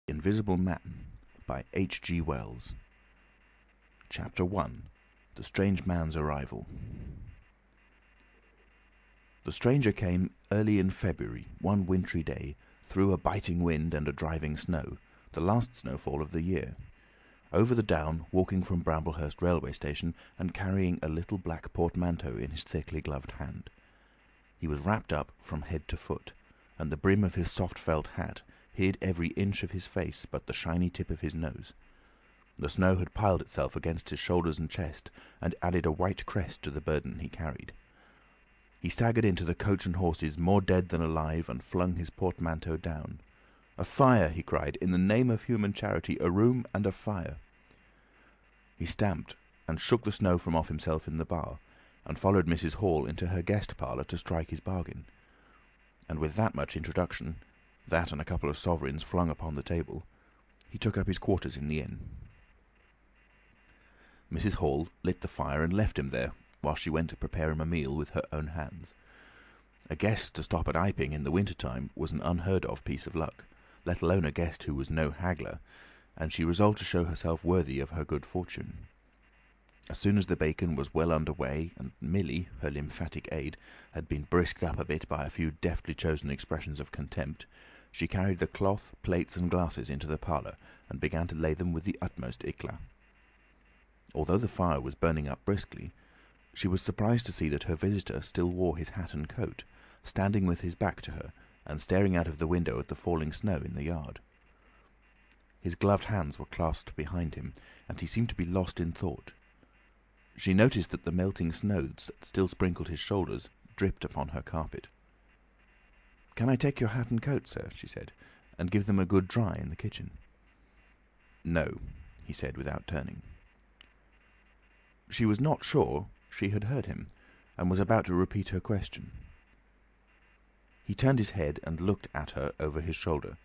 Invisible Man by H.G. Wells. Chapter 1. The Strange Man's Arrival. The stranger came early in February, one wintry day, through a biting wind and a driving snow, the last snowfall of the year. Over the down, walking from Bramblehurst railway station and carrying a little black portmanteau in his thickly gloved hand. He was wrapped up from head to foot, and the brim of his soft felt hat hid every inch of his face but the shiny tip of his nose. The snow had piled itself against his shoulders and chest, and added a white crest to the burden he carried. He staggered into the coach and horses, more dead than alive, and flung his portmanteau down. "A fire!" he cried. "In the name of human charity, a room and a fire!" He stamped and shook the snow from off himself in the bar, and followed Mrs. Hall into her guest parlour to strike his bargain. And with that much introduction, that and a couple of sovereigns flung upon the table, he took up his quarters in the inn. Mrs. Hall lit the fire and left him there, while she went to prepare him a meal with her own hands. A guest to stop at Iping in the winter-time was an unheard-of piece of luck, let alone a guest who was no haggler, and she resolved to show herself worthy of her good fortune. As soon as the bacon was well under way, and Millie, her lymphatic aid, had been brisked up a bit by a few deftly chosen expressions of contempt, she carried the cloth, plates, and glasses into the parlour, and began to lay them with the utmost éclat. Although the fire was burning up briskly, she was surprised to see that her visitor still wore his hat and coat, standing with his back to her, and staring out of the window at the falling snow in the yard. His gloved hands were clasped behind him, and he seemed to be lost in thought. She noticed that the melting snow that still sprinkled his shoulders dripped upon her carpet. "Can I take your hat and coat, sir?" she said, "and give them a good dry in the kitchen?" "No," he said without turning. She was not sure she had heard him, and was about to repeat her question. He turned his head and looked at her over his shoulder.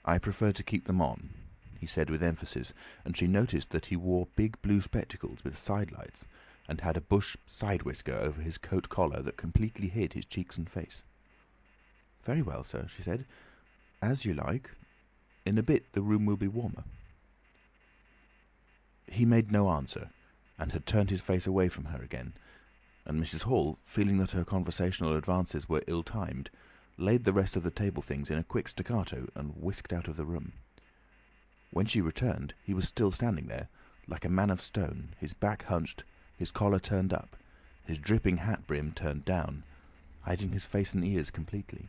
"I prefer to keep them on," he said with emphasis, and she noticed that he wore big blue spectacles with sidelights, and had a bush side whisker over his coat collar that completely hid his cheeks and face. "Very well, sir," she said. "As you like. In a bit the room will be warmer." He made no answer, and had turned his face away from her again, and Mrs. Hall, feeling that her conversational advances were ill-timed, laid the rest of the table things in a quick staccato and whisked out of the room. When she returned, he was still standing there, like a man of stone, his back hunched, his collar turned up, his dripping hat brim turned down, hiding his face and ears completely.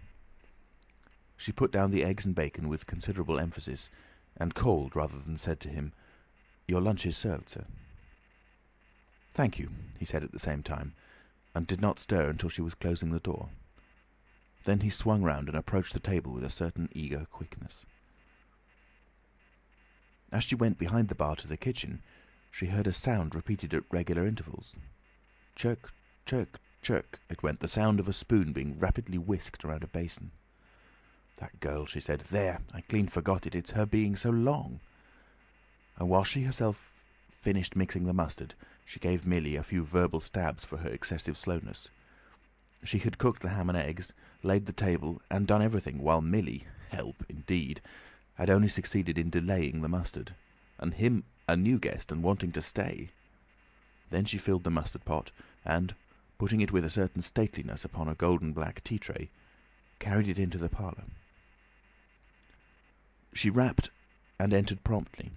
She put down the eggs and bacon with considerable emphasis, and called rather than said to him, "Your lunch is served, sir." "Thank you," he said at the same time, and did not stir until she was closing the door. Then he swung round and approached the table with a certain eager quickness. As she went behind the bar to the kitchen, she heard a sound repeated at regular intervals. Chirk, chirk, chirk, it went, the sound of a spoon being rapidly whisked around a basin. "That girl," she said. "There, I clean forgot it. It's her being so long." And while she herself finished mixing the mustard, she gave Millie a few verbal stabs for her excessive slowness. She had cooked the ham and eggs, laid the table, and done everything, while Millie, help indeed, had only succeeded in delaying the mustard, and him a new guest and wanting to stay. Then she filled the mustard pot, and, putting it with a certain stateliness upon a golden black tea tray, carried it into the parlour. She rapped and entered promptly.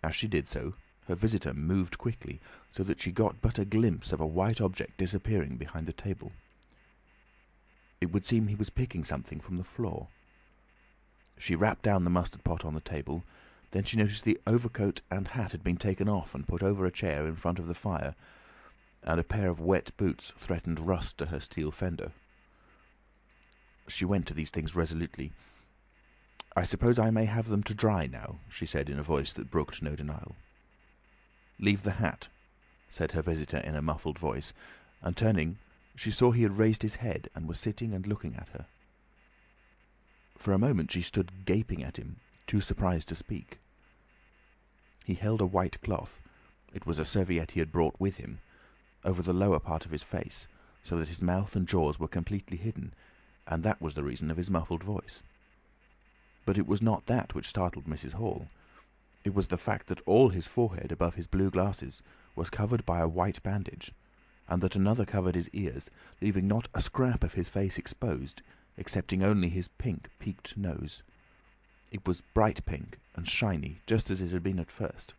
As she did so, her visitor moved quickly, so that she got but a glimpse of a white object disappearing behind the table. It would seem he was picking something from the floor. She rapped down the mustard pot on the table, then she noticed the overcoat and hat had been taken off and put over a chair in front of the fire, and a pair of wet boots threatened rust to her steel fender. She went to these things resolutely. "I suppose I may have them to dry now," she said in a voice that brooked no denial. "Leave the hat," said her visitor in a muffled voice, and turning, she saw he had raised his head and was sitting and looking at her. For a moment she stood gaping at him, too surprised to speak. He held a white cloth, it was a serviette he had brought with him, over the lower part of his face, so that his mouth and jaws were completely hidden, and that was the reason of his muffled voice. But it was not that which startled Mrs. Hall. It was the fact that all his forehead above his blue glasses was covered by a white bandage, and that another covered his ears, leaving not a scrap of his face exposed, excepting only his pink, peaked nose. It was bright pink and shiny, just as it had been at first.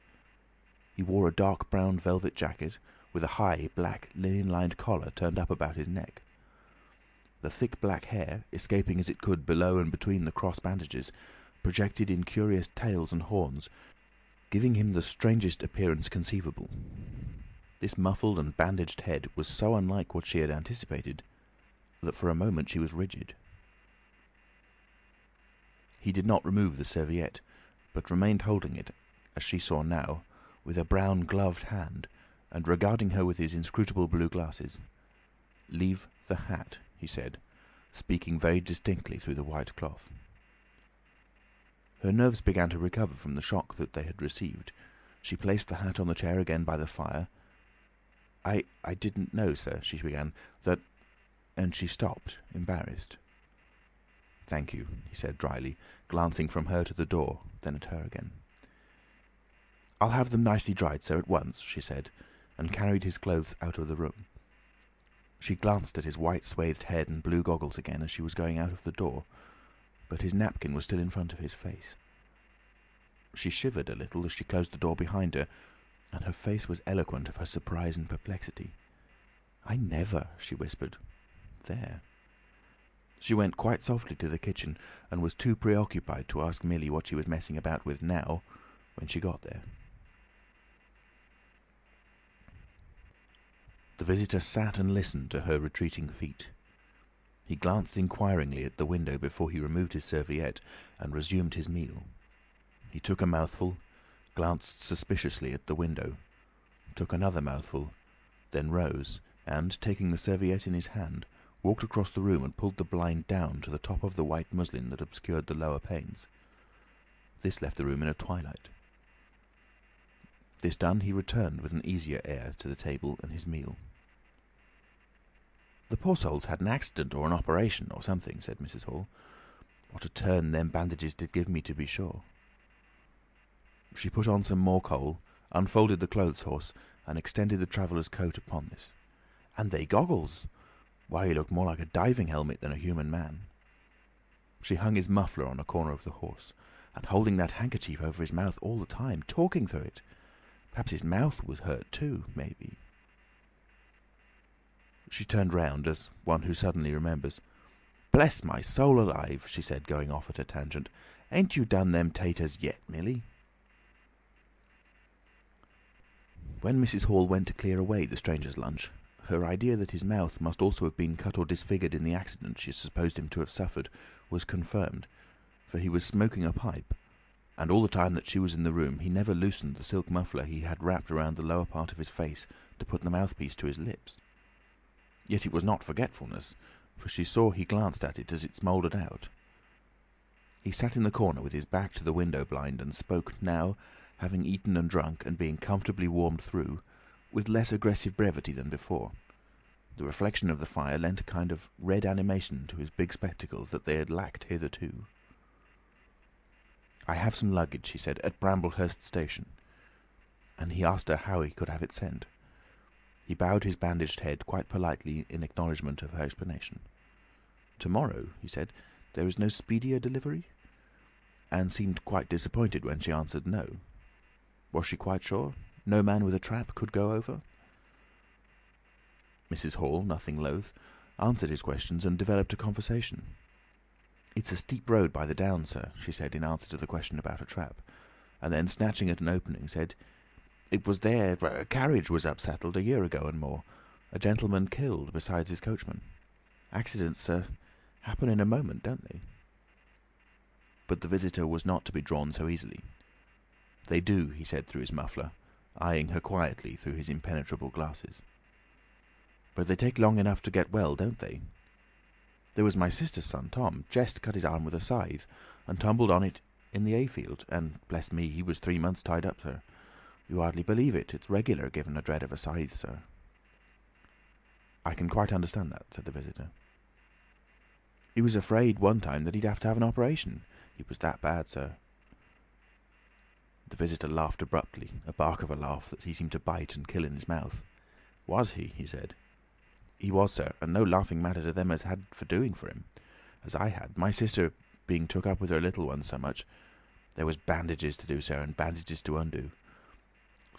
He wore a dark brown velvet jacket, with a high, black, linen-lined collar turned up about his neck. The thick black hair, escaping as it could below and between the cross bandages, projected in curious tails and horns, giving him the strangest appearance conceivable. This muffled and bandaged head was so unlike what she had anticipated that for a moment she was rigid. He did not remove the serviette, but remained holding it, as she saw now, with a brown gloved hand, and regarding her with his inscrutable blue glasses. "Leave the hat," he said, speaking very distinctly through the white cloth. Her nerves began to recover from the shock that they had received. She placed the hat on the chair again by the fire. I didn't know, sir," she began, "that—" and she stopped, embarrassed. "Thank you," he said dryly, glancing from her to the door, then at her again. "I'll have them nicely dried, sir, at once," she said, and carried his clothes out of the room. She glanced at his white swathed head and blue goggles again as she was going out of the door, but his napkin was still in front of his face. She shivered a little as she closed the door behind her, and her face was eloquent of her surprise and perplexity. "I never," she whispered. "There." She went quite softly to the kitchen, and was too preoccupied to ask Millie what she was messing about with now when she got there. The visitor sat and listened to her retreating feet. He glanced inquiringly at the window before he removed his serviette and resumed his meal. He took a mouthful, glanced suspiciously at the window, took another mouthful, then rose, and, taking the serviette in his hand, walked across the room and pulled the blind down to the top of the white muslin that obscured the lower panes. This left the room in a twilight. This done, he returned with an easier air to the table and his meal. "The poor soul's had an accident or an operation or something," said Mrs. Hall. "What a turn them bandages did give me, to be sure." She put on some more coal, unfolded the clothes horse, and extended the traveller's coat upon this. "And they goggles! Why, he looked more like a diving helmet than a human man." She hung his muffler on a corner of the horse, and holding that handkerchief over his mouth all the time, talking through it. Perhaps his mouth was hurt too, maybe. She turned round, as one who suddenly remembers. "Bless my soul alive," she said, going off at a tangent. "Ain't you done them taters yet, Millie?" When Mrs. Hall went to clear away the stranger's lunch, her idea that his mouth must also have been cut or disfigured in the accident she supposed him to have suffered was confirmed, for he was smoking a pipe, and all the time that she was in the room he never loosened the silk muffler he had wrapped around the lower part of his face to put the mouthpiece to his lips. Yet it was not forgetfulness, for she saw he glanced at it as it smouldered out. He sat in the corner with his back to the window blind and spoke now, having eaten and drunk and being comfortably warmed through, with less aggressive brevity than before. The reflection of the fire lent a kind of red animation to his big spectacles that they had lacked hitherto. "I have some luggage," he said, "at Bramblehurst station." And he asked her how he could have it sent. He bowed his bandaged head quite politely in acknowledgment of her explanation. "Tomorrow," he said, "there is no speedier delivery?" And seemed quite disappointed when she answered no. Was she quite sure? No man with a trap could go over? Mrs. Hall, nothing loath, answered his questions and developed a conversation. "It's a steep road by the down, sir," she said in answer to the question about a trap, and then, snatching at an opening, said, "It was there a carriage was upsettled a year ago and more. A gentleman killed besides his coachman. Accidents, sir, happen in a moment, don't they?" But the visitor was not to be drawn so easily. "They do," he said through his muffler, eyeing her quietly through his impenetrable glasses. "But they take long enough to get well, don't they? There was my sister's son, Tom, just cut his arm with a scythe, and tumbled on it in the hayfield, and, bless me, he was 3 months tied up, sir. You hardly believe it. It's regular, given a dread of a scythe, sir." "I can quite understand that," said the visitor. "He was afraid one time that he'd have to have an operation. He It was that bad, sir." The visitor laughed abruptly, a bark of a laugh that he seemed to bite and kill in his mouth. "Was he?" he said. "He was, sir, and no laughing matter to them as had for doing for him, as I had, my sister being took up with her little ones so much. There was bandages to do, sir, and bandages to undo.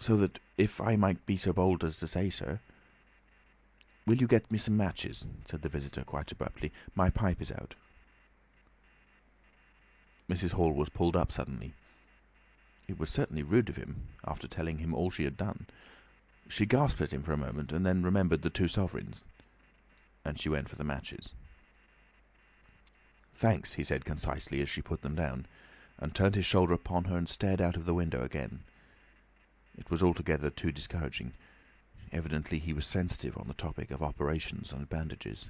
So that, if I might be so bold as to say, sir—" "Will you get me some matches?" said the visitor quite abruptly. "My pipe is out." Mrs. Hall was pulled up suddenly. It was certainly rude of him, after telling him all she had done. She gasped at him for a moment, and then remembered the 2 sovereigns. And she went for the matches. "Thanks," he said concisely as she put them down, and turned his shoulder upon her and stared out of the window again. It was altogether too discouraging. Evidently he was sensitive on the topic of operations and bandages.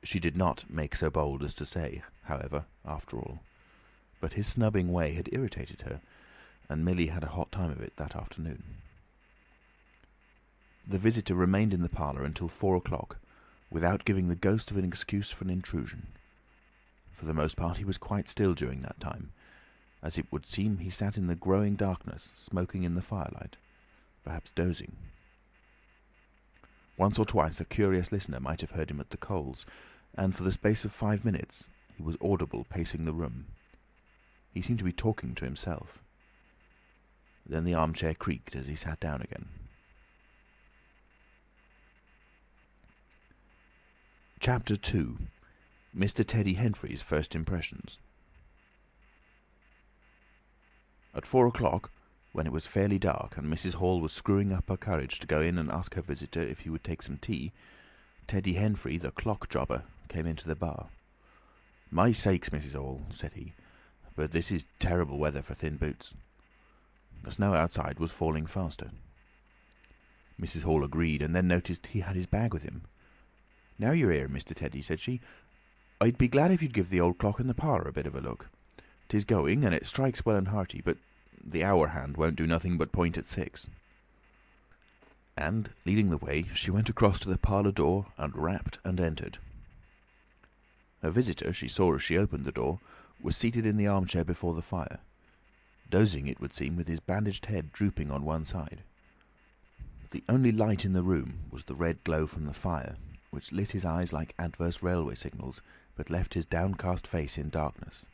She did not make so bold as to say, however, after all. But his snubbing way had irritated her, and Millie had a hot time of it that afternoon. The visitor remained in the parlour until 4 o'clock, without giving the ghost of an excuse for an intrusion. For the most part he was quite still during that time. As it would seem, he sat in the growing darkness, smoking in the firelight, perhaps dozing. Once or twice a curious listener might have heard him at the coals, and for the space of 5 minutes he was audible pacing the room. He seemed to be talking to himself. Then the armchair creaked as he sat down again. Chapter 2. Mr. Teddy Henfrey's First Impressions. At 4 o'clock, when it was fairly dark and Mrs. Hall was screwing up her courage to go in and ask her visitor if he would take some tea, Teddy Henfrey, the clock jobber, came into the bar. "My sakes, Mrs. Hall," said he, "but this is terrible weather for thin boots." The snow outside was falling faster. Mrs. Hall agreed, and then noticed he had his bag with him. "Now you're here, Mr. Teddy," said she, "I'd be glad if you'd give the old clock in the parlour a bit of a look. 'Tis going, and it strikes well and hearty, but the hour hand won't do nothing but point at 6. And, leading the way, she went across to the parlour door and rapped and entered. Her visitor, she saw as she opened the door, was seated in the armchair before the fire, dozing, it would seem, with his bandaged head drooping on one side. The only light in the room was the red glow from the fire, which lit his eyes like adverse railway signals, but left his downcast face in darkness,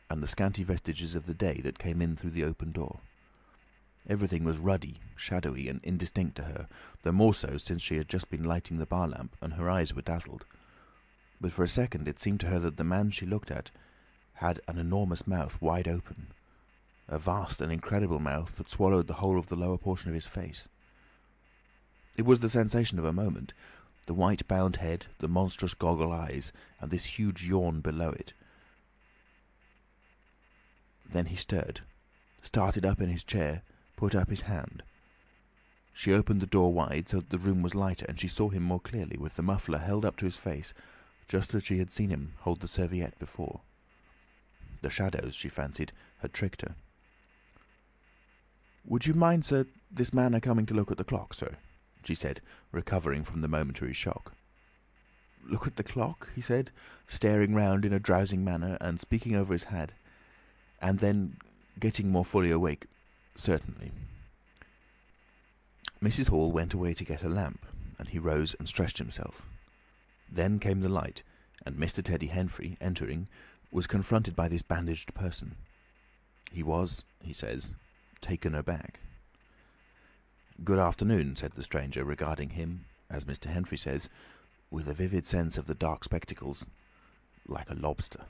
and the scanty vestiges of the day that came in through the open door. Everything was ruddy, shadowy, and indistinct to her, the more so since she had just been lighting the bar lamp, and her eyes were dazzled. But for a second it seemed to her that the man she looked at had an enormous mouth wide open, a vast and incredible mouth that swallowed the whole of the lower portion of his face. It was the sensation of a moment, the white bound head, the monstrous goggle eyes, and this huge yawn below it. Then he stirred, started up in his chair, put up his hand. She opened the door wide so that the room was lighter, and she saw him more clearly, with the muffler held up to his face, just as she had seen him hold the serviette before. The shadows, she fancied, had tricked her. "Would you mind, sir, this man a-coming to look at the clock, sir?" she said, recovering from the momentary shock. "Look at the clock?" he said, staring round in a drowsing manner and speaking over his head, and then, getting more fully awake, "Certainly." Mrs. Hall went away to get a lamp, and he rose and stretched himself. Then came the light, and Mr. Teddy Henfrey, entering, was confronted by this bandaged person. He was, he says, taken aback. "Good afternoon," said the stranger, regarding him, as Mr. Henfrey says, with a vivid sense of the dark spectacles, like a lobster.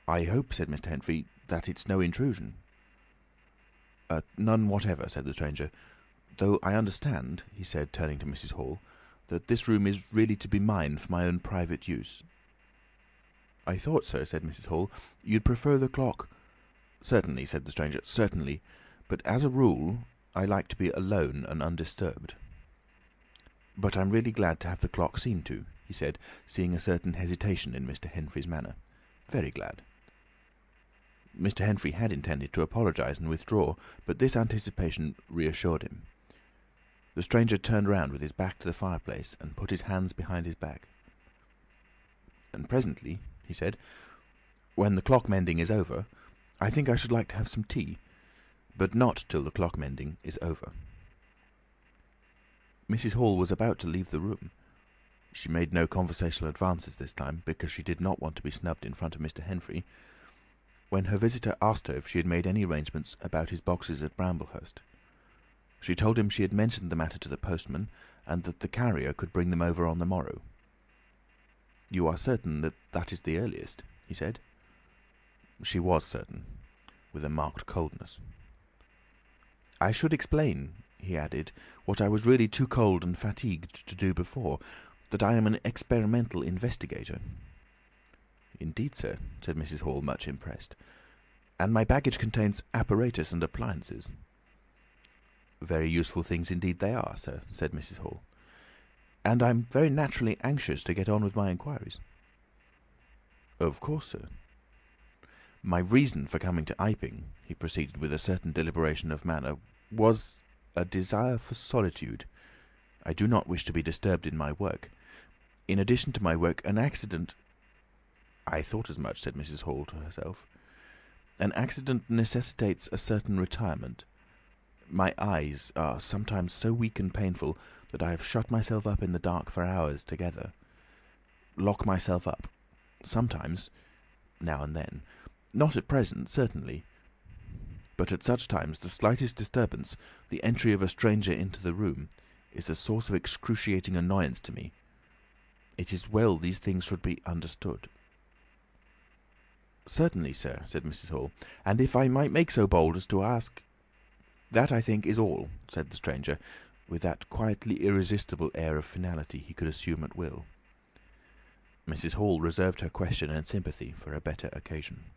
"I hope," said Mr. Henfrey, "that it's no intrusion." "None whatever," said the stranger, "though I understand," he said, turning to Mrs. Hall, "that this room is really to be mine for my own private use." "I thought, sir," said Mrs. Hall, "you'd prefer the clock—" "Certainly," said the stranger, "certainly. But as a rule, I like to be alone and undisturbed. But I'm really glad to have the clock seen to," he said, seeing a certain hesitation in Mr. Henfrey's manner. "Very glad." Mr. Henfrey had intended to apologise and withdraw, but this anticipation reassured him. The stranger turned round with his back to the fireplace and put his hands behind his back. "And presently," he said, When the clock mending is over, I think I should like to have some tea, but not till the clock mending is over." Mrs. Hall was about to leave the room. She made no conversational advances this time, because she did not want to be snubbed in front of Mr. Henfrey, when her visitor asked her if she had made any arrangements about his boxes at Bramblehurst. She told him she had mentioned the matter to the postman, and that the carrier could bring them over on the morrow. "You are certain that that is the earliest?" he said. She was certain, with a marked coldness. "I should explain," he added, "what I was really too cold and fatigued to do before, that I am an experimental investigator." "Indeed, sir," said Mrs. Hall, much impressed. "And my baggage contains apparatus and appliances." "Very useful things indeed they are, sir," said Mrs. Hall. "And I'm very naturally anxious to get on with my inquiries." "Of course, sir." "My reason for coming to Iping," he proceeded with a certain deliberation of manner, "was a desire for solitude. I do not wish to be disturbed in my work. In addition to my work, an accident—" "I thought as much," said Mrs. Hall to herself. "An accident necessitates a certain retirement. My eyes are sometimes so weak and painful that I have shut myself up in the dark for hours together. Lock myself up. Sometimes, now and then. Not at present, certainly. But at such times the slightest disturbance, the entry of a stranger into the room, is a source of excruciating annoyance to me. It is well these things should be understood." "Certainly, sir," said Mrs. Hall. "And if I might make so bold as to ask—" "That, I think, is all," said the stranger, with that quietly irresistible air of finality he could assume at will. Mrs. Hall reserved her question and sympathy for a better occasion.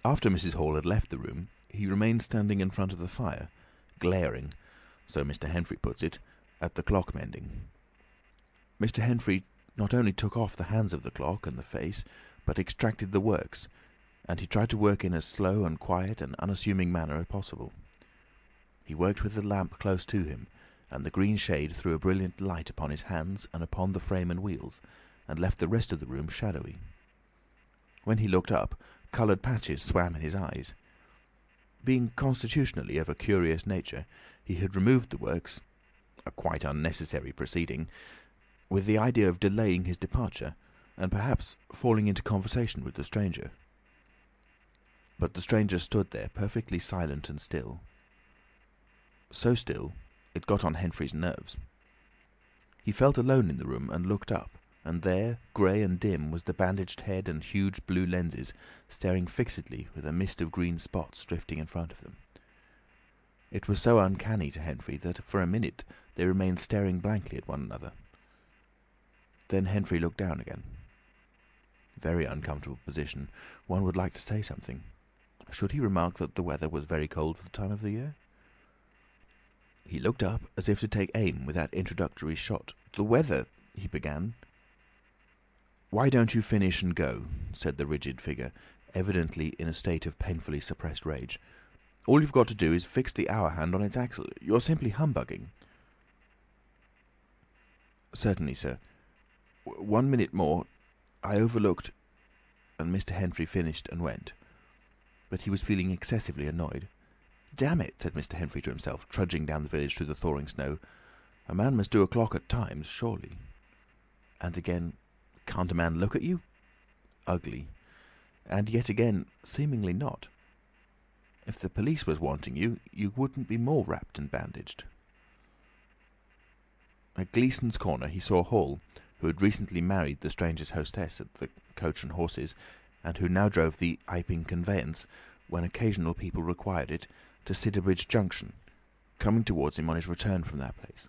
After Mrs. Hall had left the room, he remained standing in front of the fire, glaring, so Mr. Henfrey puts it, at the clock mending. Mr. Henfrey not only took off the hands of the clock and the face, but extracted the works, and he tried to work in as slow and quiet and unassuming manner as possible. He worked with the lamp close to him, and the green shade threw a brilliant light upon his hands and upon the frame and wheels, and left the rest of the room shadowy. When he looked up, coloured patches swam in his eyes. Being constitutionally of a curious nature, he had removed the works, a quite unnecessary proceeding, with the idea of delaying his departure, and perhaps falling into conversation with the stranger. But the stranger stood there, perfectly silent and still. So still, it got on Henfrey's nerves. He felt alone in the room and looked up, and there, grey and dim, was the bandaged head and huge blue lenses, staring fixedly with a mist of green spots drifting in front of them. It was so uncanny to Henfrey that for a minute they remained staring blankly at one another. Then Henfrey looked down again. Very uncomfortable position. One would like to say something. Should he remark that the weather was very cold for the time of the year? He looked up as if to take aim with that introductory shot. "The weather—" he began. "Why don't you finish and go?" said the rigid figure, evidently in a state of painfully suppressed rage. "All you've got to do is fix the hour hand on its axle. You're simply humbugging." "Certainly, sir. 1 minute more. I overlooked—" and Mr. Henfrey finished and went. But he was feeling excessively annoyed. "Damn it," said Mr. Henfrey to himself, trudging down the village through the thawing snow. "A man must do a clock at times, surely." And again, "Can't a man look at you?" Ugly. And yet again, seemingly not. If the police was wanting you, you wouldn't be more wrapped and bandaged. At Gleason's Corner he saw Hall, who had recently married the stranger's hostess at the Coach and Horses, and who now drove the Iping conveyance, when occasional people required it, to Sidderbridge Junction, coming towards him on his return from that place.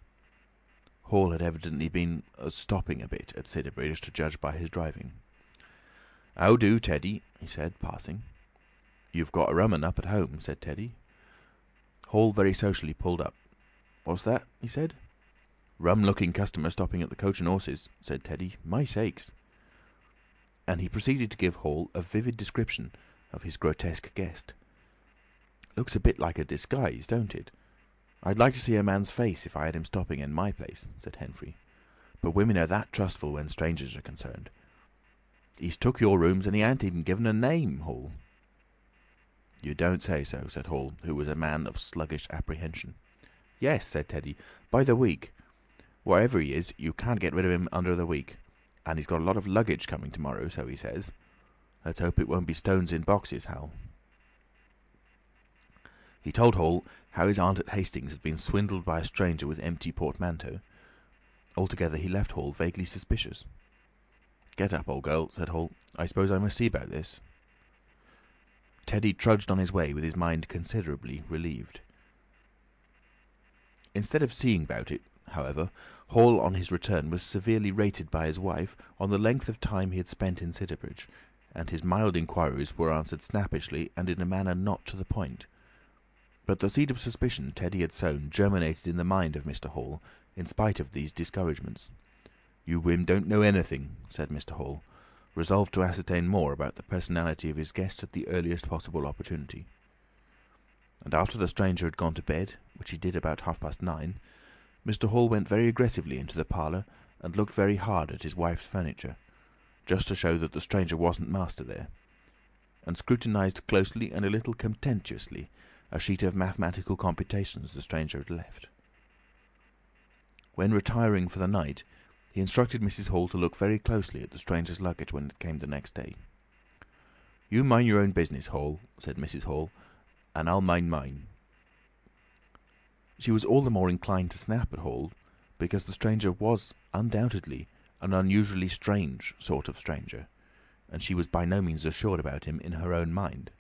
Hall had evidently been stopping a bit at Sidderbridge, to judge by his driving. "How do, Teddy?" he said, passing. "You've got a rum un up at home," said Teddy. Hall very socially pulled up. "What's that?" he said. "Rum-looking customer stopping at the Coach and Horses," said Teddy. "My sakes!" And he proceeded to give Hall a vivid description of his grotesque guest. "Looks a bit like a disguise, don't it? I'd like to see a man's face if I had him stopping in my place," said Henfrey. "But women are that trustful when strangers are concerned. He's took your rooms and he ain't even given a name, Hall." "You don't say so," said Hall, who was a man of sluggish apprehension. "Yes," said Teddy, "by the week. Whatever he is, you can't get rid of him under the week. And he's got a lot of luggage coming tomorrow, so he says. Let's hope it won't be stones in boxes, Hal." He told Hall how his aunt at Hastings had been swindled by a stranger with empty portmanteau. Altogether he left Hall vaguely suspicious. "Get up, old girl," said Hall. "I suppose I must see about this." Teddy trudged on his way with his mind considerably relieved. Instead of seeing about it, however, Hall on his return was severely rated by his wife on the length of time he had spent in Sidderbridge, and his mild inquiries were answered snappishly and in a manner not to the point. But the seed of suspicion Teddy had sown germinated in the mind of Mr. Hall, in spite of these discouragements. "You women don't know anything," said Mr. Hall, resolved to ascertain more about the personality of his guest at the earliest possible opportunity. And after the stranger had gone to bed, which he did about 9:30, Mr. Hall went very aggressively into the parlour and looked very hard at his wife's furniture, just to show that the stranger wasn't master there, and scrutinised closely and a little contemptuously a sheet of mathematical computations the stranger had left. When retiring for the night, he instructed Mrs. Hall to look very closely at the stranger's luggage when it came the next day. "You mind your own business, Hall," said Mrs. Hall, "and I'll mind mine." She was all the more inclined to snap at Hall because the stranger was undoubtedly an unusually strange sort of stranger, and she was by no means assured about him in her own mind.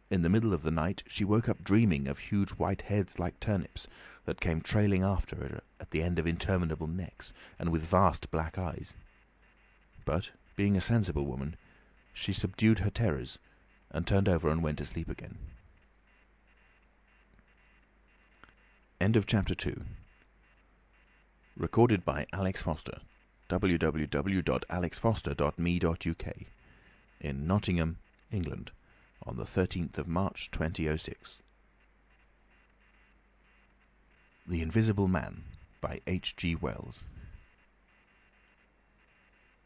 In the middle of the night she woke up dreaming of huge white heads like turnips that came trailing after her at the end of interminable necks, and with vast black eyes. But, being a sensible woman, she subdued her terrors, and turned over and went to sleep again. End of Chapter 2. Recorded by Alex Foster. www.alexfoster.me.uk. In Nottingham, England, on the 13th of March 2006. The Invisible Man by H.G. Wells.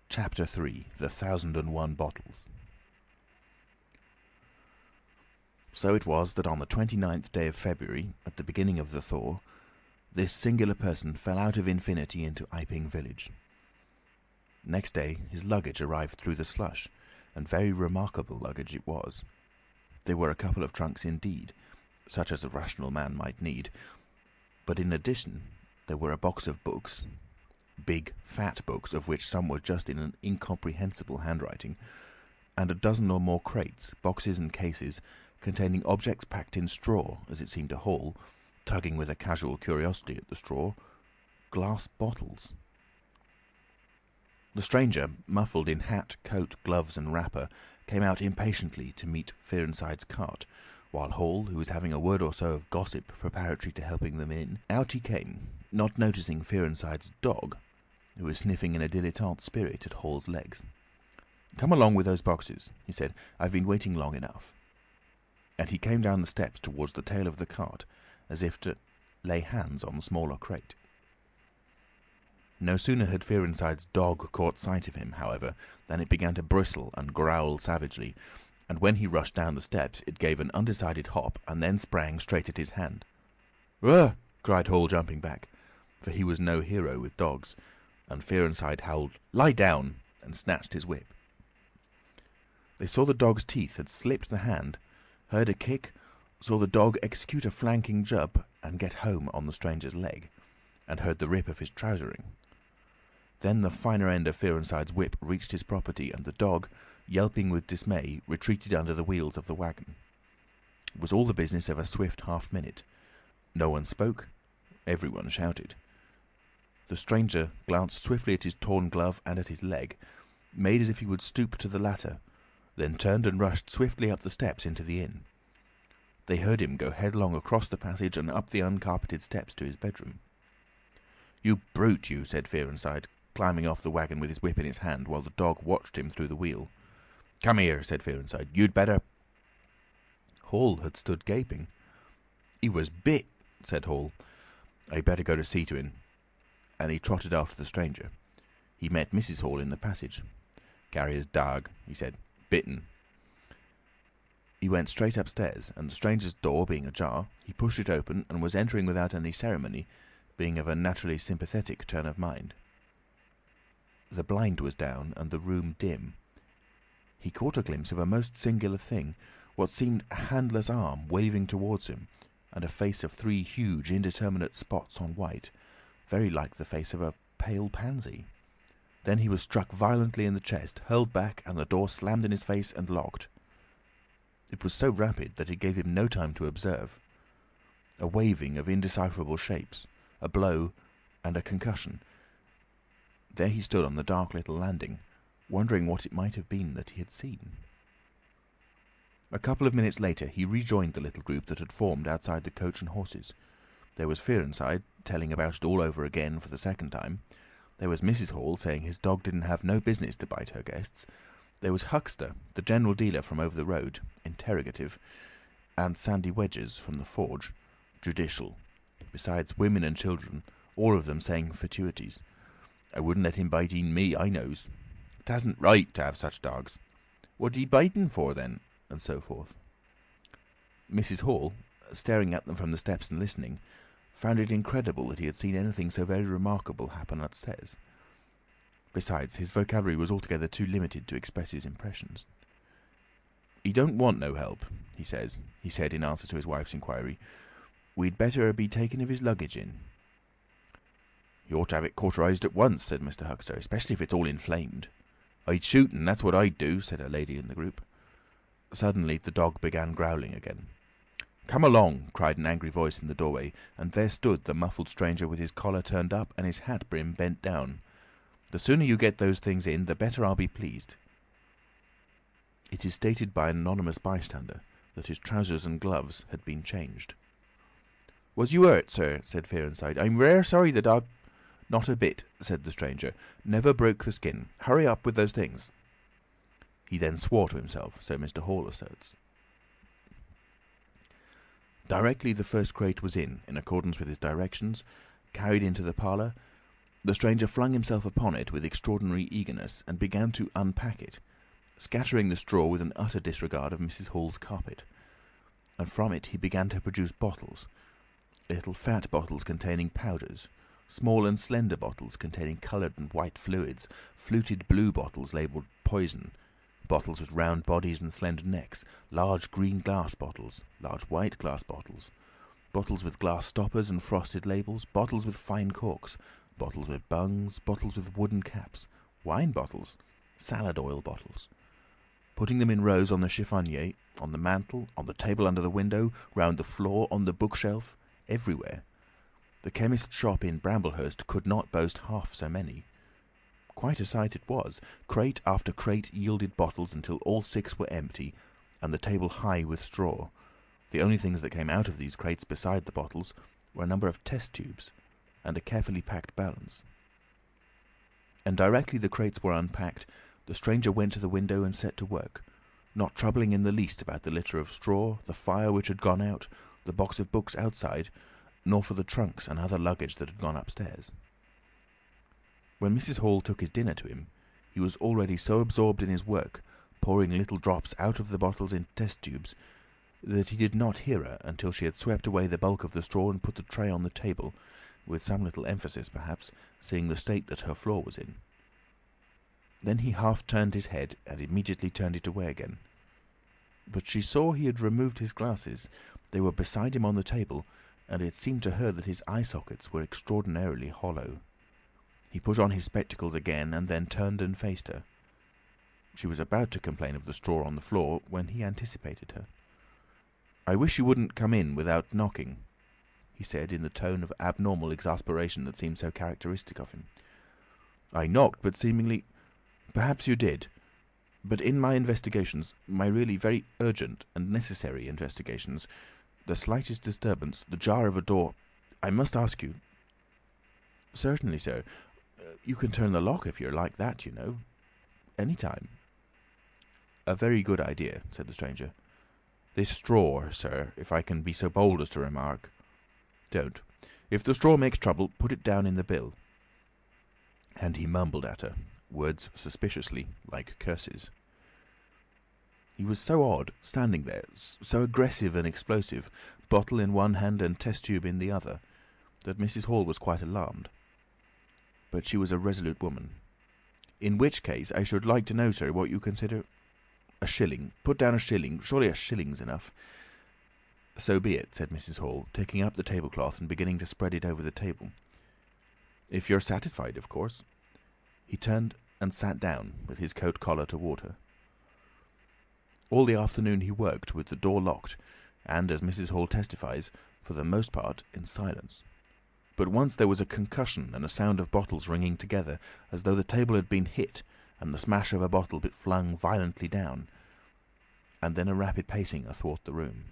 Chapter 3. The 1001 Bottles. So it was that on the 29th day of February, at the beginning of the thaw, this singular person fell out of infinity into Iping village. Next day his luggage arrived through the slush, and very remarkable luggage it was. There were a couple of trunks indeed, such as a rational man might need, but in addition there were a box of books, big, fat books of which some were just in an incomprehensible handwriting, and a dozen or more crates, boxes and cases, containing objects packed in straw, as it seemed to Hall, tugging with a casual curiosity at the straw, glass bottles. The stranger, muffled in hat, coat, gloves and wrapper, came out impatiently to meet Fearenside's cart, while Hall, who was having a word or so of gossip preparatory to helping them in, out he came, not noticing Fearenside's dog, who was sniffing in a dilettante spirit at Hall's legs. "Come along with those boxes," he said. "I've been waiting long enough." And he came down the steps towards the tail of the cart, as if to lay hands on the smaller crate. No sooner had Fearenside's dog caught sight of him, however, than it began to bristle and growl savagely, and when he rushed down the steps it gave an undecided hop and then sprang straight at his hand. "Ugh!" cried Hall, jumping back, for he was no hero with dogs, and Fearenside howled, "Lie down!" and snatched his whip. They saw the dog's teeth had slipped the hand, heard a kick, saw the dog execute a flanking jump and get home on the stranger's leg, and heard the rip of his trousering. Then the finer end of Fearenside's whip reached his property, and the dog, yelping with dismay, retreated under the wheels of the wagon. It was all the business of a swift half-minute. No one spoke, everyone shouted. The stranger glanced swiftly at his torn glove and at his leg, made as if he would stoop to the latter, then turned and rushed swiftly up the steps into the inn. They heard him go headlong across the passage and up the uncarpeted steps to his bedroom. "You brute, you!" said Fearenside, climbing off the wagon with his whip in his hand, while the dog watched him through the wheel. "Come here," said Fearenside. "You'd better—" Hall had stood gaping. "He was bit," said Hall. "I'd better go to see to him." And he trotted after the stranger. He met Mrs. Hall in the passage. "Carrier's dog," he said. "Bitten." He went straight upstairs, and the stranger's door being ajar, he pushed it open and was entering without any ceremony, being of a naturally sympathetic turn of mind. The blind was down and the room dim. He caught a glimpse of a most singular thing, what seemed a handless arm waving towards him, and a face of 3 huge indeterminate spots on white, very like the face of a pale pansy. Then he was struck violently in the chest, hurled back, and the door slammed in his face and locked. It was so rapid that it gave him no time to observe. A waving of indecipherable shapes, a blow, and a concussion. There he stood on the dark little landing, wondering what it might have been that he had seen. A couple of minutes later he rejoined the little group that had formed outside the Coach and Horses. There was Fearenside, telling about it all over again for the second time. There was Mrs. Hall, saying his dog didn't have no business to bite her guests. There was Huxter, the general dealer from over the road, interrogative, and Sandy Wedges from the forge, judicial, besides women and children, all of them saying fatuities. "I wouldn't let him bite e'en me, I knows. 'Tasn't right to have such dogs. What he biting for then?" and so forth. Mrs. Hall, staring at them from the steps and listening, found it incredible that he had seen anything so very remarkable happen upstairs. Besides, his vocabulary was altogether too limited to express his impressions. "He don't want no help, he said in answer to his wife's inquiry. "We'd better be taking of his luggage in." "You ought to have it cauterized at once," said Mr. Huxter, "especially if it's all inflamed." "I'd shoot un, that's what I'd do," said a lady in the group. Suddenly the dog began growling again. "Come along!" cried an angry voice in the doorway, and there stood the muffled stranger with his collar turned up and his hat brim bent down. "The sooner you get those things in, the better I'll be pleased." It is stated by an anonymous bystander that his trousers and gloves had been changed. "Was you hurt, sir?" said Fearenside. "I'm rare sorry the dog—" "Not a bit," said the stranger. "Never broke the skin. Hurry up with those things." He then swore to himself, so Mr. Hall asserts. Directly the first crate was in accordance with his directions, carried into the parlour, the stranger flung himself upon it with extraordinary eagerness and began to unpack it, scattering the straw with an utter disregard of Mrs. Hall's carpet. And from it he began to produce bottles, little fat bottles containing powders, small and slender bottles containing coloured and white fluids, fluted blue bottles labelled poison, bottles with round bodies and slender necks, large green glass bottles, large white glass bottles, bottles with glass stoppers and frosted labels, bottles with fine corks, bottles with bungs, bottles with wooden caps, wine bottles, salad oil bottles. Putting them in rows on the chiffonier, on the mantel, on the table under the window, round the floor, on the bookshelf, everywhere. The chemist's shop in Bramblehurst could not boast half so many. Quite a sight it was. Crate after crate yielded bottles until all 6 were empty, and the table high with straw. The only things that came out of these crates beside the bottles were a number of test tubes and a carefully packed balance. And directly the crates were unpacked, the stranger went to the window and set to work, not troubling in the least about the litter of straw, the fire which had gone out, the box of books outside, nor for the trunks and other luggage that had gone upstairs. When Mrs. Hall took his dinner to him, he was already so absorbed in his work, pouring little drops out of the bottles in test tubes, that he did not hear her until she had swept away the bulk of the straw and put the tray on the table, with some little emphasis perhaps, seeing the state that her floor was in. Then he half turned his head and immediately turned it away again. But she saw he had removed his glasses. They were beside him on the table, and it seemed to her that his eye sockets were extraordinarily hollow. He put on his spectacles again and then turned and faced her. She was about to complain of the straw on the floor when he anticipated her. "I wish you wouldn't come in without knocking," he said in the tone of abnormal exasperation that seemed so characteristic of him. "I knocked, but seemingly—" "Perhaps you did. But in my investigations, my really very urgent and necessary investigations, the slightest disturbance, the jar of a door— I must ask you—" "Certainly, sir. You can turn the lock if you're like that, you know. Any time." "A very good idea," said the stranger. "This straw, sir, if I can be so bold as to remark—" "Don't. If the straw makes trouble, put it down in the bill." And he mumbled at her, words suspiciously, like curses. He was so odd, standing there, so aggressive and explosive, bottle in one hand and test tube in the other, that Mrs. Hall was quite alarmed. But she was a resolute woman. "In which case, I should like to know, sir, what you consider—" "A shilling. Put down a shilling. Surely a shilling's enough." "So be it," said Mrs. Hall, taking up the tablecloth and beginning to spread it over the table. "If you're satisfied, of course." He turned and sat down, with his coat collar toward her. All the afternoon he worked with the door locked, and, as Mrs. Hall testifies, for the most part in silence. But once there was a concussion and a sound of bottles ringing together, as though the table had been hit, and the smash of a bottle flung violently down, and then a rapid pacing athwart the room.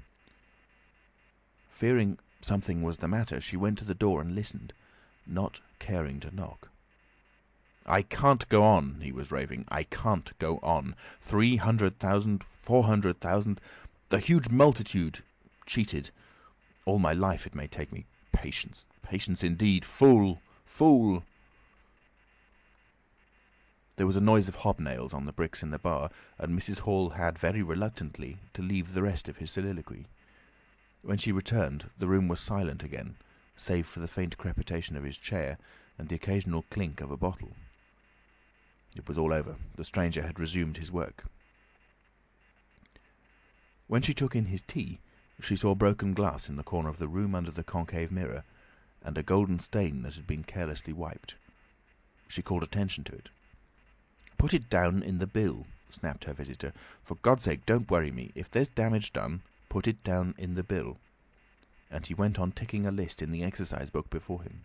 Fearing something was the matter, she went to the door and listened, not caring to knock. "I can't go on," he was raving. "I can't go on. 300,000, 400,000, the huge multitude cheated. All my life it may take me. Patience. Patience indeed. Fool! Fool!" There was a noise of hobnails on the bricks in the bar, and Mrs. Hall had very reluctantly to leave the rest of his soliloquy. When she returned, the room was silent again, save for the faint crepitation of his chair and the occasional clink of a bottle. It was all over. The stranger had resumed his work. When she took in his tea, she saw broken glass in the corner of the room under the concave mirror, and a golden stain that had been carelessly wiped. She called attention to it. "Put it down in the bill," snapped her visitor. "For God's sake, don't worry me. If there's damage done, put it down in the bill." And he went on ticking a list in the exercise book before him.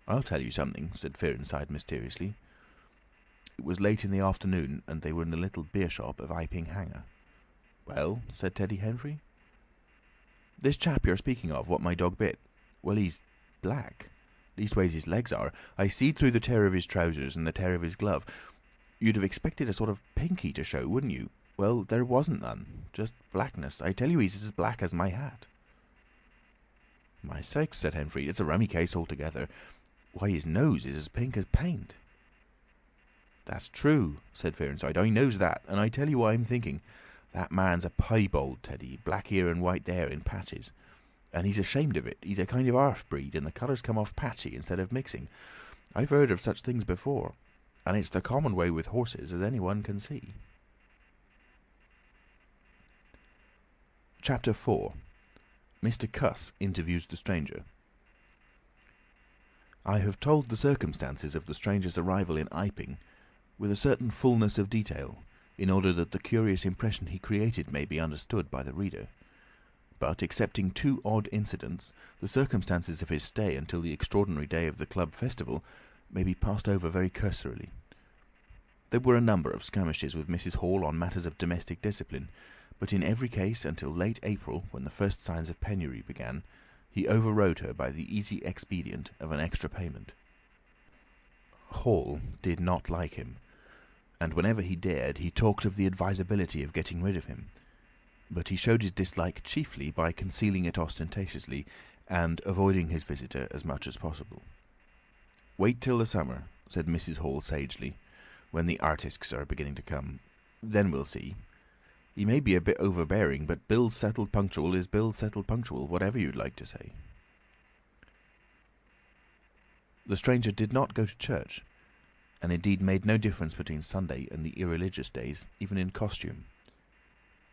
"I'll tell you something," said Fearenside mysteriously. It was late in the afternoon, and they were in the little beer shop of Iping Hanger. "Well?" said Teddy Henfrey. "This chap you're speaking of, what my dog bit, well, he's black. Leastways his legs are. I seed through the tear of his trousers and the tear of his glove. You'd have expected a sort of pinky to show, wouldn't you? Well, there wasn't none. Just blackness. I tell you he's as black as my hat." "My sakes," said Henfrey, "it's a rummy case altogether. Why, his nose is as pink as paint." "That's true," said Fearenside. "I knows that, and I tell you what I'm thinking. That man's a piebald, Teddy, black here and white there in patches. And he's ashamed of it. He's a kind of half-breed, and the colours come off patchy instead of mixing. I've heard of such things before, and it's the common way with horses, as anyone can see." Chapter 4. Mr. Cuss interviews the stranger. I have told the circumstances of the stranger's arrival in Iping with a certain fullness of detail, in order that the curious impression he created may be understood by the reader. But, excepting two odd incidents, the circumstances of his stay until the extraordinary day of the club festival may be passed over very cursorily. There were a number of skirmishes with Mrs. Hall on matters of domestic discipline, but in every case, until late April, when the first signs of penury began, he overrode her by the easy expedient of an extra payment. Hall did not like him, and whenever he dared, he talked of the advisability of getting rid of him. But he showed his dislike chiefly by concealing it ostentatiously, and avoiding his visitor as much as possible. "Wait till the summer," said Mrs. Hall sagely, "when the artisks are beginning to come. Then we'll see. He may be a bit overbearing, but bills settled punctual is bills settled punctual, whatever you'd like to say." The stranger did not go to church, and indeed made no difference between Sunday and the irreligious days, even in costume.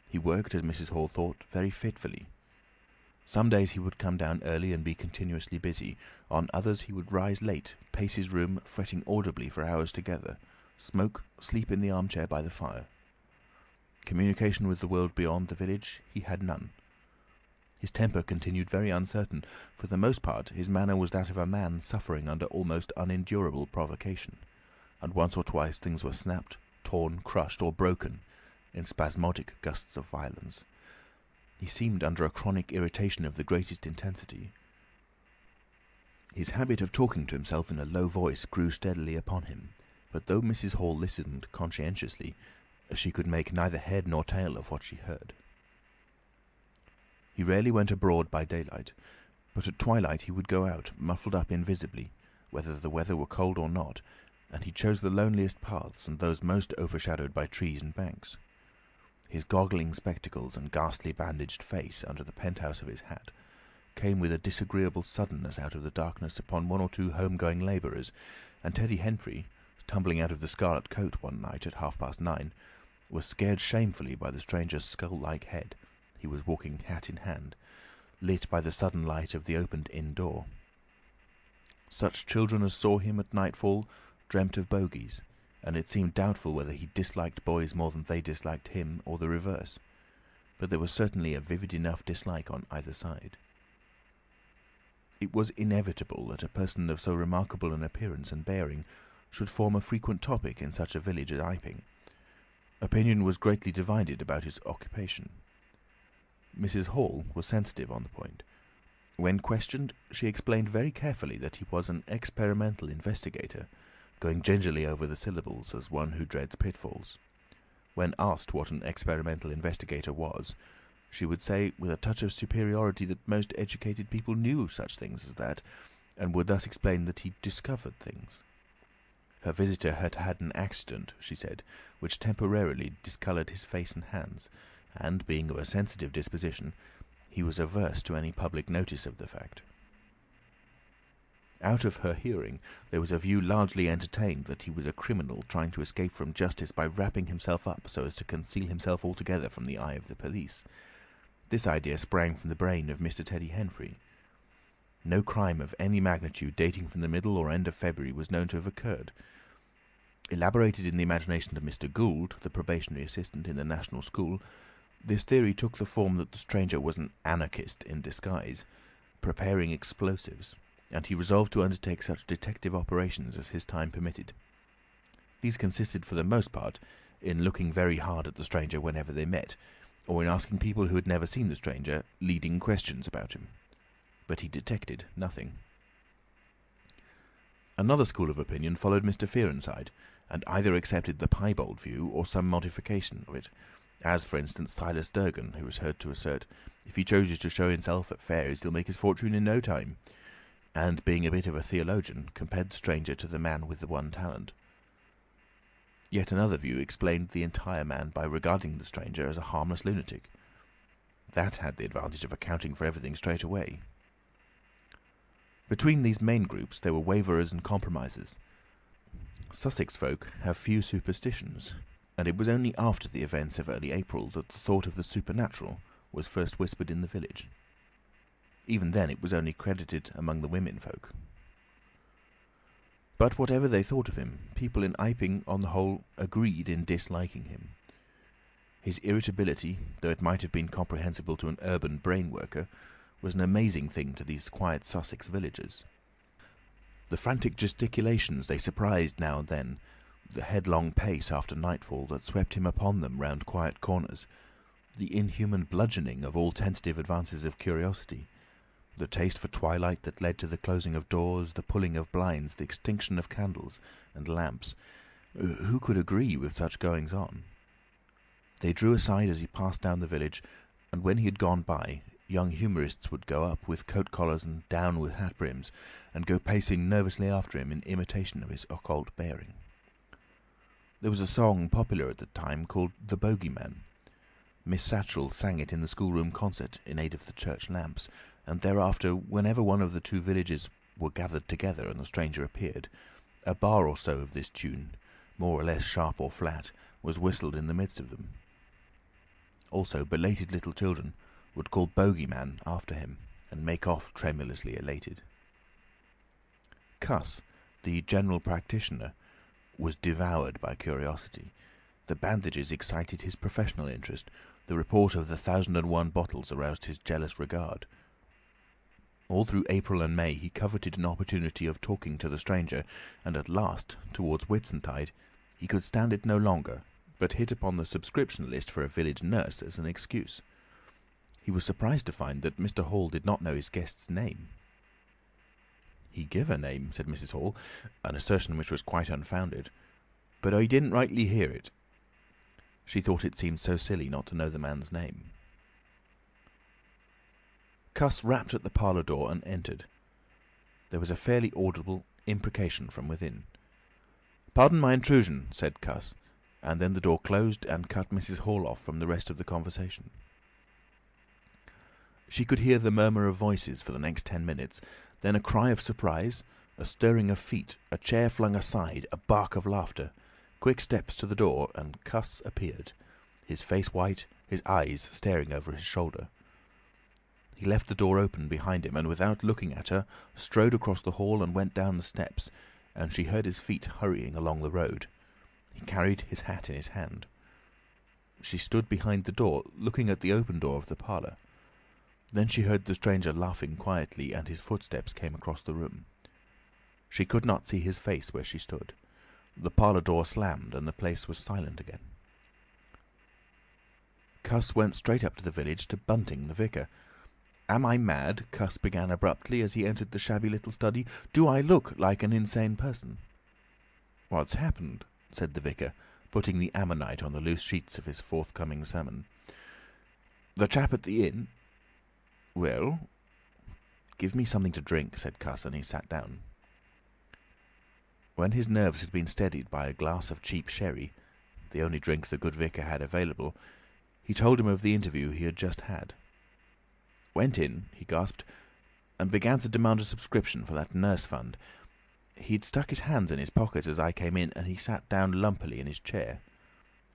He worked, as Mrs. Hall thought, very fitfully. Some days he would come down early and be continuously busy. On others he would rise late, pace his room, fretting audibly for hours together, smoke, sleep in the armchair by the fire. Communication with the world beyond the village he had none. His temper continued very uncertain. For the most part his manner was that of a man suffering under almost unendurable provocation, and once or twice things were snapped, torn, crushed, or broken in spasmodic gusts of violence. He seemed under a chronic irritation of the greatest intensity. His habit of talking to himself in a low voice grew steadily upon him, but though Mrs. Hall listened conscientiously, she could make neither head nor tail of what she heard. He rarely went abroad by daylight, but at twilight he would go out, muffled up invisibly, whether the weather were cold or not, and he chose the loneliest paths and those most overshadowed by trees and banks. His goggling spectacles and ghastly bandaged face under the penthouse of his hat came with a disagreeable suddenness out of the darkness upon one or two home-going labourers, and Teddy Henfrey, tumbling out of the scarlet coat one night at 9:30, was scared shamefully by the stranger's skull-like head. He was walking hat in hand, lit by the sudden light of the opened inn door. Such children as saw him at nightfall dreamt of bogies, and it seemed doubtful whether he disliked boys more than they disliked him, or the reverse. But there was certainly a vivid enough dislike on either side. It was inevitable that a person of so remarkable an appearance and bearing should form a frequent topic in such a village as Iping. Opinion was greatly divided about his occupation. Mrs. Hall was sensitive on the point. When questioned, she explained very carefully that he was an experimental investigator, going gingerly over the syllables as one who dreads pitfalls. When asked what an experimental investigator was, she would say with a touch of superiority that most educated people knew such things as that, and would thus explain that he discovered things. Her visitor had had an accident, she said, which temporarily discoloured his face and hands, and, being of a sensitive disposition, he was averse to any public notice of the fact. Out of her hearing, there was a view largely entertained that he was a criminal trying to escape from justice by wrapping himself up so as to conceal himself altogether from the eye of the police. This idea sprang from the brain of Mr. Teddy Henfrey. No crime of any magnitude dating from the middle or end of February was known to have occurred. Elaborated in the imagination of Mr. Gould, the probationary assistant in the National School, this theory took the form that the stranger was an anarchist in disguise, preparing explosives, and he resolved to undertake such detective operations as his time permitted. These consisted for the most part in looking very hard at the stranger whenever they met, or in asking people who had never seen the stranger leading questions about him. But he detected nothing. Another school of opinion followed Mr. Fearenside, and either accepted the piebald view or some modification of it, as, for instance, Silas Durgan, who was heard to assert, if he chooses to show himself at fairs, he'll make his fortune in no time, and, being a bit of a theologian, compared the stranger to the man with the one talent. Yet another view explained the entire man by regarding the stranger as a harmless lunatic. That had the advantage of accounting for everything straight away. Between these main groups there were waverers and compromisers. Sussex folk have few superstitions, and it was only after the events of early April that the thought of the supernatural was first whispered in the village. Even then it was only credited among the women folk. But whatever they thought of him, people in Iping, on the whole, agreed in disliking him. His irritability, though it might have been comprehensible to an urban brain worker, was an amazing thing to these quiet Sussex villagers. The frantic gesticulations they surprised now and then, the headlong pace after nightfall that swept him upon them round quiet corners, the inhuman bludgeoning of all tentative advances of curiosity, the taste for twilight that led to the closing of doors, the pulling of blinds, the extinction of candles and lamps. Who could agree with such goings-on? They drew aside as he passed down the village, and when he had gone by, young humourists would go up with coat collars and down with hat brims, and go pacing nervously after him in imitation of his occult bearing. There was a song popular at the time called "The Bogeyman." Miss Satchell sang it in the schoolroom concert in aid of the church lamps, and thereafter, whenever one of the two villages were gathered together and the stranger appeared, a bar or so of this tune, more or less sharp or flat, was whistled in the midst of them. Also, belated little children would call "Bogeyman" after him, and make off tremulously elated. Cuss, the general practitioner, was devoured by curiosity. The bandages excited his professional interest. The report of the 1,001 bottles aroused his jealous regard. All through April and May he coveted an opportunity of talking to the stranger, and at last, towards Whitsuntide, he could stand it no longer, but hit upon the subscription list for a village nurse as an excuse. He was surprised to find that Mr. Hall did not know his guest's name. "He give her name," said Mrs. Hall, an assertion which was quite unfounded, "but I didn't rightly hear it." She thought it seemed so silly not to know the man's name. Cuss rapped at the parlour door and entered. There was a fairly audible imprecation from within. "Pardon my intrusion," said Cuss, and then the door closed and cut Mrs. Hall off from the rest of the conversation. She could hear the murmur of voices for the next 10 minutes, then a cry of surprise, a stirring of feet, a chair flung aside, a bark of laughter, quick steps to the door, and Cuss appeared, his face white, his eyes staring over his shoulder. He left the door open behind him, and without looking at her, strode across the hall and went down the steps, and she heard his feet hurrying along the road. He carried his hat in his hand. She stood behind the door, looking at the open door of the parlour. Then she heard the stranger laughing quietly, and his footsteps came across the room. She could not see his face where she stood. The parlour door slammed, and the place was silent again. Cuss went straight up to the village to Bunting, the vicar. "Am I mad?" Cuss began abruptly as he entered the shabby little study. "Do I look like an insane person?" "What's happened?" said the vicar, putting the ammonite on the loose sheets of his forthcoming sermon. "The chap at the inn—" "Well?" "Give me something to drink," said Cuss, and he sat down. When his nerves had been steadied by a glass of cheap sherry, the only drink the good vicar had available, he told him of the interview he had just had. "Went in," he gasped, "and began to demand a subscription for that nurse fund. He'd stuck his hands in his pockets as I came in, and he sat down lumpily in his chair.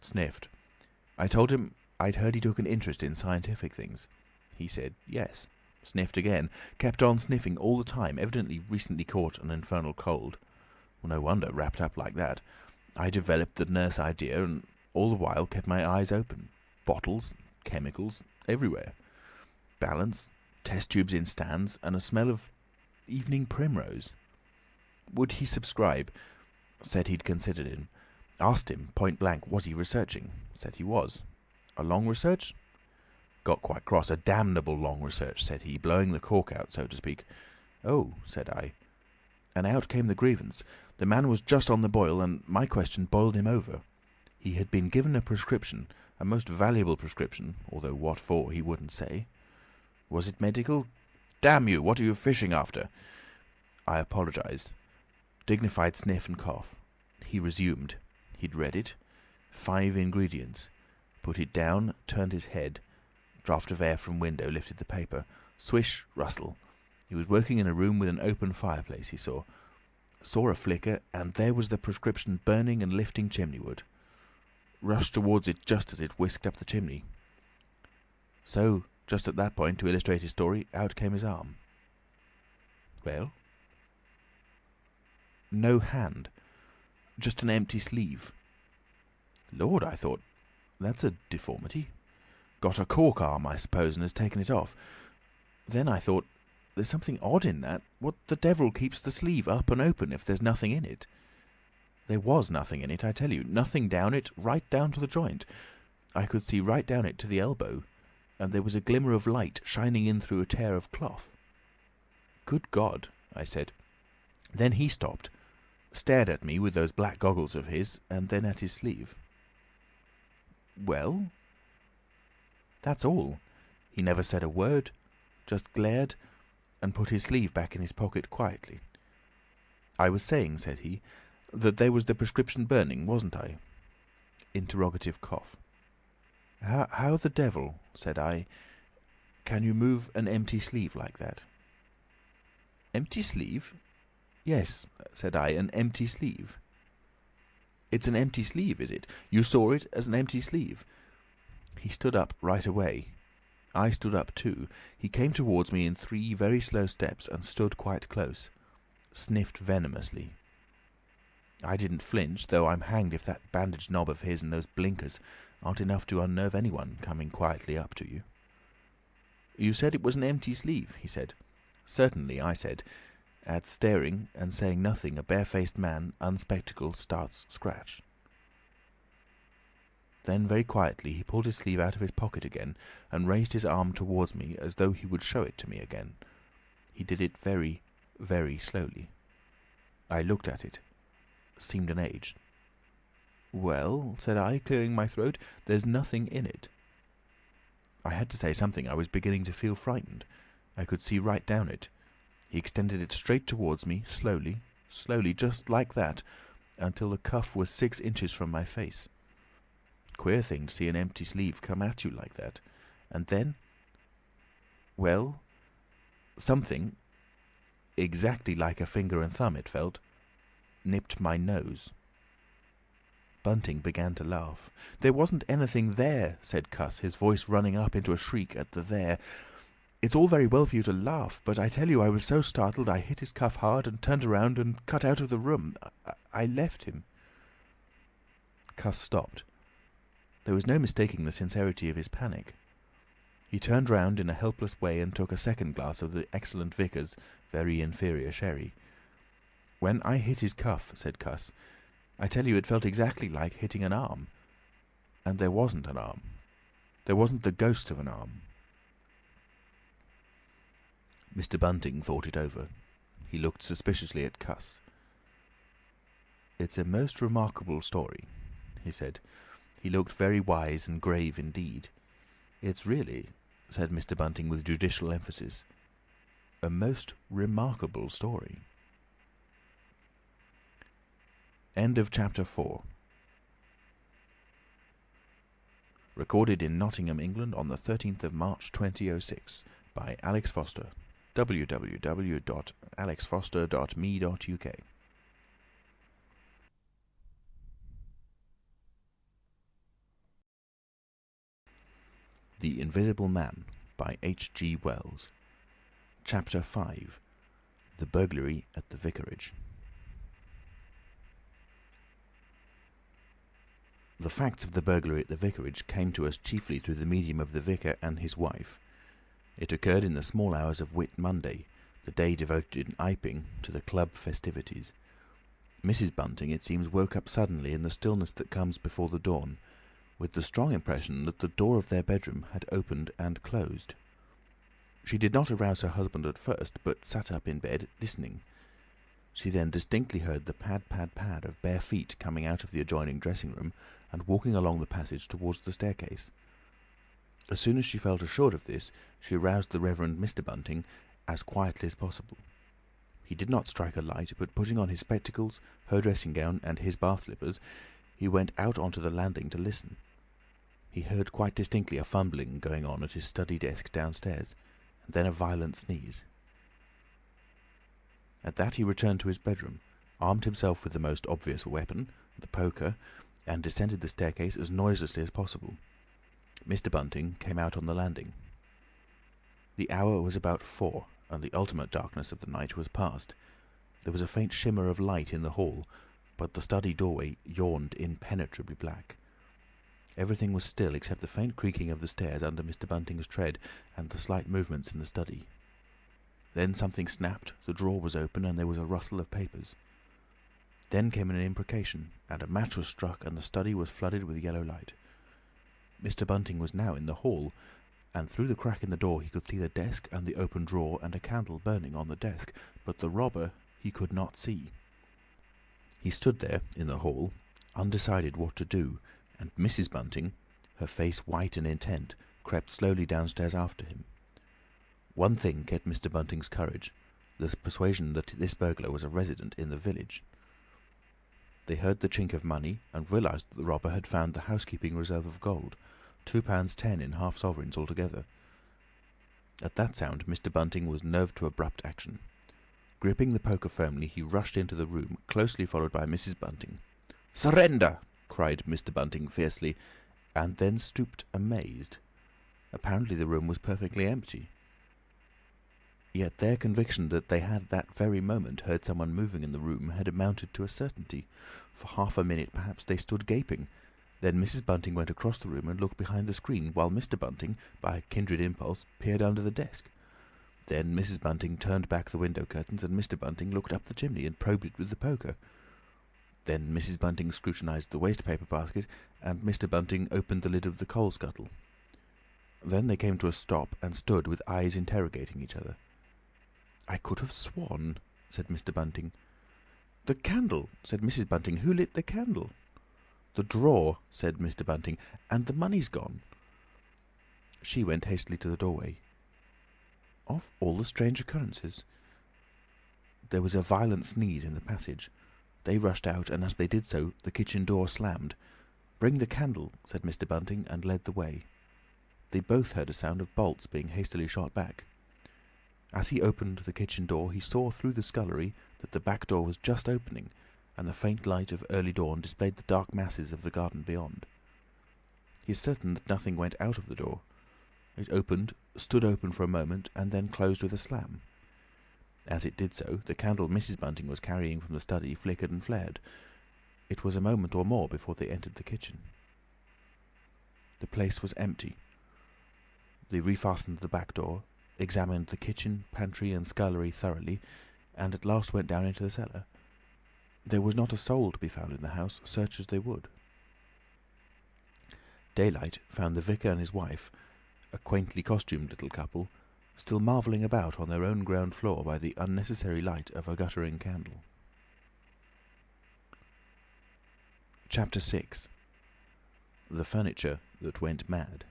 Sniffed. I told him I'd heard he took an interest in scientific things. He said yes. Sniffed again. Kept on sniffing all the time, evidently recently caught an infernal cold. No wonder, wrapped up like that. I developed the nurse idea, and all the while kept my eyes open. Bottles, chemicals, everywhere. Balance, test tubes in stands, and a smell of evening primrose. Would he subscribe? Said he'd considered him. Asked him, point blank, was he researching? Said he was. A long research? Got quite cross. A damnable long research, said he, blowing the cork out, so to speak. Oh, said I. And out came the grievance. The man was just on the boil, and my question boiled him over. He had been given a prescription, a most valuable prescription, although what for he wouldn't say. Was it medical? Damn you, what are you fishing after? I apologised. Dignified sniff and cough. He resumed. He'd read it. 5 ingredients. Put it down, turned his head. Draught of air from window lifted the paper. Swish, rustle. He was working in a room with an open fireplace, he saw. Saw a flicker, and there was the prescription burning and lifting chimney-wood. Rushed towards it just as it whisked up the chimney. So, just at that point, to illustrate his story, out came his arm. Well? No hand. Just an empty sleeve. Lord, I thought, that's a deformity. Got a cork arm, I suppose, and has taken it off. Then I thought, there's something odd in that. What the devil keeps the sleeve up and open if there's nothing in it? There was nothing in it, I tell you. Nothing down it, right down to the joint. I could see right down it to the elbow, and there was a glimmer of light shining in through a tear of cloth. Good God, I said. Then he stopped, stared at me with those black goggles of his, and then at his sleeve. Well? That's all. He never said a word, just glared, and put his sleeve back in his pocket quietly. I was saying, said he, that there was the prescription burning, wasn't I? Interrogative cough. How the devil, said I, can you move an empty sleeve like that? Empty sleeve? Yes, said I, an empty sleeve. It's an empty sleeve, is it? You saw it as an empty sleeve? He stood up right away. I stood up too. He came towards me in 3 very slow steps and stood quite close. Sniffed venomously. I didn't flinch, though I'm hanged if that bandaged knob of his and those blinkers aren't enough to unnerve anyone coming quietly up to you. You said it was an empty sleeve, he said. Certainly, I said. At staring and saying nothing, a barefaced man, unspectacled, starts scratch. Then very quietly he pulled his sleeve out of his pocket again and raised his arm towards me as though he would show it to me again. He did it very, very slowly. I looked at it. Seemed an age. Well, said I, clearing my throat, there's nothing in it. I had to say something. I was beginning to feel frightened. I could see right down it. He extended it straight towards me, slowly, slowly, just like that, until the cuff was 6 inches from my face. Queer thing to see an empty sleeve come at you like that. And then, well, something, exactly like a finger and thumb it felt, nipped my nose. Bunting began to laugh. "There wasn't anything there," said Cuss, his voice running up into a shriek at the "there." "It's all very well for you to laugh, but I tell you I was so startled I hit his cuff hard and turned around and cut out of the room. I left him." Cuss stopped. There was no mistaking the sincerity of his panic. He turned round in a helpless way and took a second glass of the excellent Vicar's very inferior sherry. "When I hit his cuff," said Cuss, "I tell you it felt exactly like hitting an arm. And there wasn't an arm. There wasn't the ghost of an arm." Mr. Bunting thought it over. He looked suspiciously at Cuss. "It's a most remarkable story," he said. He looked very wise and grave indeed. "It's really," said Mr. Bunting with judicial emphasis, "a most remarkable story." End of chapter 4. Recorded in Nottingham, England on the 13th of March 2006 by Alex Foster. www.alexfoster.me.uk. The Invisible Man by H.G. Wells. Chapter 5. The Burglary at the Vicarage. The facts of the burglary at the vicarage came to us chiefly through the medium of the vicar and his wife. It occurred in the small hours of Whit Monday, the day devoted in Iping to the club festivities. Mrs. Bunting, it seems, woke up suddenly in the stillness that comes before the dawn, with the strong impression that the door of their bedroom had opened and closed. She did not arouse her husband at first, but sat up in bed, listening. She then distinctly heard the pad, pad, pad of bare feet coming out of the adjoining dressing-room and walking along the passage towards the staircase. As soon as she felt assured of this, she roused the Reverend Mr. Bunting as quietly as possible. He did not strike a light, but putting on his spectacles, her dressing-gown, and his bath-slippers, he went out onto the landing to listen. He heard quite distinctly a fumbling going on at his study desk downstairs, and then a violent sneeze. At that he returned to his bedroom, armed himself with the most obvious weapon, the poker, and descended the staircase as noiselessly as possible. Mr. Bunting came out on the landing. The hour was about 4, and the ultimate darkness of the night was past. There was a faint shimmer of light in the hall, but the study doorway yawned impenetrably black. Everything was still except the faint creaking of the stairs under Mr. Bunting's tread and the slight movements in the study. Then something snapped, the drawer was open, and there was a rustle of papers. Then came an imprecation, and a match was struck, and the study was flooded with yellow light. Mr. Bunting was now in the hall, and through the crack in the door he could see the desk and the open drawer and a candle burning on the desk, but the robber he could not see. He stood there in the hall, undecided what to do, and Mrs. Bunting, her face white and intent, crept slowly downstairs after him. One thing kept Mr. Bunting's courage, the persuasion that this burglar was a resident in the village. They heard the chink of money and realised that the robber had found the housekeeping reserve of gold, £2.10 in half sovereigns altogether. At that sound Mr. Bunting was nerved to abrupt action. Gripping the poker firmly, he rushed into the room, closely followed by Mrs. Bunting. "Surrender!" cried Mr. Bunting fiercely, and then stooped amazed. Apparently the room was perfectly empty. Yet their conviction that they had that very moment heard someone moving in the room had amounted to a certainty. For half a minute perhaps they stood gaping. Then Mrs. Bunting went across the room and looked behind the screen, while Mr. Bunting, by a kindred impulse, peered under the desk. Then Mrs. Bunting turned back the window curtains, and Mr. Bunting looked up the chimney and probed it with the poker. Then Mrs. Bunting scrutinised the waste-paper basket, and Mr. Bunting opened the lid of the coal scuttle. Then they came to a stop and stood with eyes interrogating each other. "I could have sworn," said Mr. Bunting. "The candle," said Mrs. Bunting. "Who lit the candle?" "The drawer," said Mr. Bunting. "And the money's gone." She went hastily to the doorway. Of all the strange occurrences! There was a violent sneeze in the passage. They rushed out, and as they did so, the kitchen door slammed. "Bring the candle," said Mr. Bunting, and led the way. They both heard a sound of bolts being hastily shot back. As he opened the kitchen door, he saw through the scullery that the back door was just opening, and the faint light of early dawn displayed the dark masses of the garden beyond. He is certain that nothing went out of the door. It opened, stood open for a moment, and then closed with a slam. As it did so, the candle Mrs. Bunting was carrying from the study flickered and flared. It was a moment or more before they entered the kitchen. The place was empty. They refastened the back door, examined the kitchen, pantry, and scullery thoroughly, and at last went down into the cellar. There was not a soul to be found in the house, search as they would. Daylight found the vicar and his wife, a quaintly costumed little couple, still marvelling about on their own ground floor by the unnecessary light of a guttering candle. Chapter 6. The Furniture That Went Mad.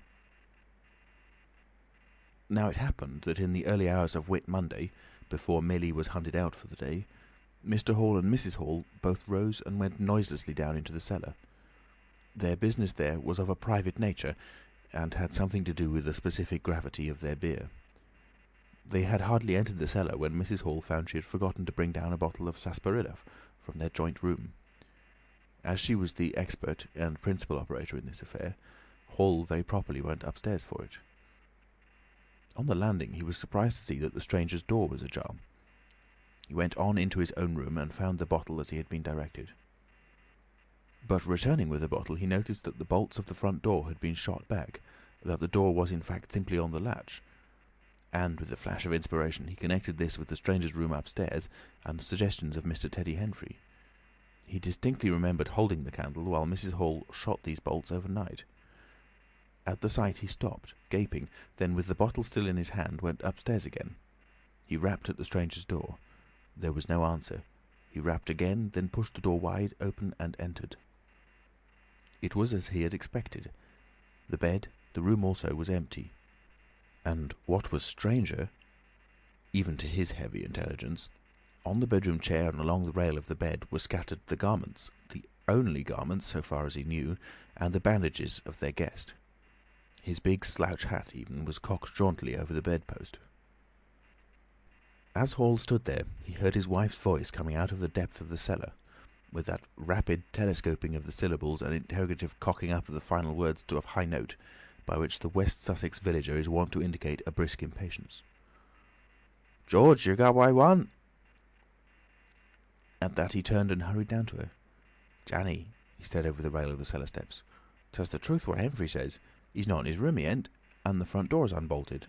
Now it happened that in the early hours of Whit Monday, before Millie was hunted out for the day, Mr. Hall and Mrs. Hall both rose and went noiselessly down into the cellar. Their business there was of a private nature, and had something to do with the specific gravity of their beer. They had hardly entered the cellar when Mrs. Hall found she had forgotten to bring down a bottle of sarsaparilla from their joint room. As she was the expert and principal operator in this affair, Hall very properly went upstairs for it. On the landing he was surprised to see that the stranger's door was ajar. He went on into his own room and found the bottle as he had been directed. But returning with the bottle, he noticed that the bolts of the front door had been shot back, that the door was in fact simply on the latch. And with a flash of inspiration he connected this with the stranger's room upstairs and the suggestions of Mr. Teddy Henfrey. He distinctly remembered holding the candle while Mrs. Hall shot these bolts overnight. At the sight he stopped, gaping, then with the bottle still in his hand went upstairs again. He rapped at the stranger's door. There was no answer. He rapped again, then pushed the door wide open and entered. It was as he had expected. The bed, the room also, was empty. And what was stranger, even to his heavy intelligence, on the bedroom chair and along the rail of the bed were scattered the garments, the only garments, so far as he knew, and the bandages of their guest. His big slouch hat, even, was cocked jauntily over the bedpost. As Hall stood there, he heard his wife's voice coming out of the depth of the cellar, with that rapid telescoping of the syllables and interrogative cocking up of the final words to a high note, by which the West Sussex villager is wont to indicate a brisk impatience. "George, you got what I want?" At that he turned and hurried down to her. "Janny," he said over the rail of the cellar steps, "'tis the truth what Henfrey says. He's not in his room, he ain't, and the front door's unbolted."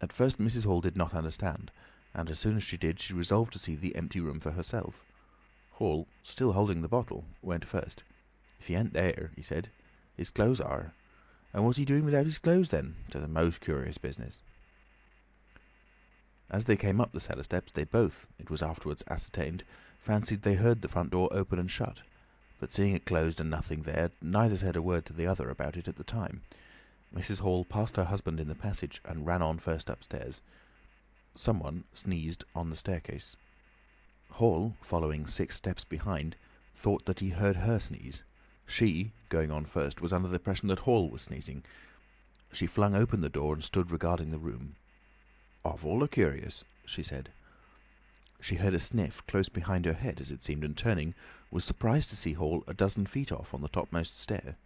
At first Mrs. Hall did not understand, and as soon as she did, she resolved to see the empty room for herself. Hall, still holding the bottle, went first. "If he ain't there," he said, "his clothes are. And what's he doing without his clothes then? 'Tis a most curious business." As they came up the cellar steps, they both, it was afterwards ascertained, fancied they heard the front door open and shut, but seeing it closed and nothing there, neither said a word to the other about it at the time. Mrs. Hall passed her husband in the passage and ran on first upstairs. Someone sneezed on the staircase. Hall, following 6 steps behind, thought that he heard her sneeze. She, going on first, was under the impression that Hall was sneezing. She flung open the door and stood regarding the room. "Awful a curious," she said. She heard a sniff close behind her head, as it seemed, and turning, was surprised to see Hall a dozen feet off on the topmost stair.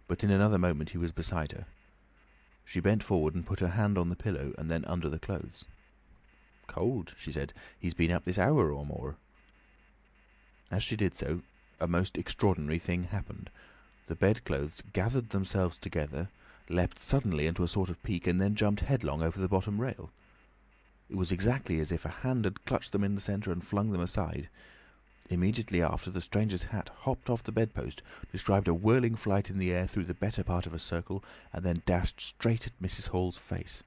But in another moment he was beside her. She bent forward and put her hand on the pillow and then under the clothes. "Cold," she said. "He's been up this hour or more." As she did so, a most extraordinary thing happened. The bedclothes gathered themselves together, leapt suddenly into a sort of peak, and then jumped headlong over the bottom rail. It was exactly as if a hand had clutched them in the centre and flung them aside. Immediately after, the stranger's hat hopped off the bedpost, described a whirling flight in the air through the better part of a circle, and then dashed straight at Mrs. Hall's face.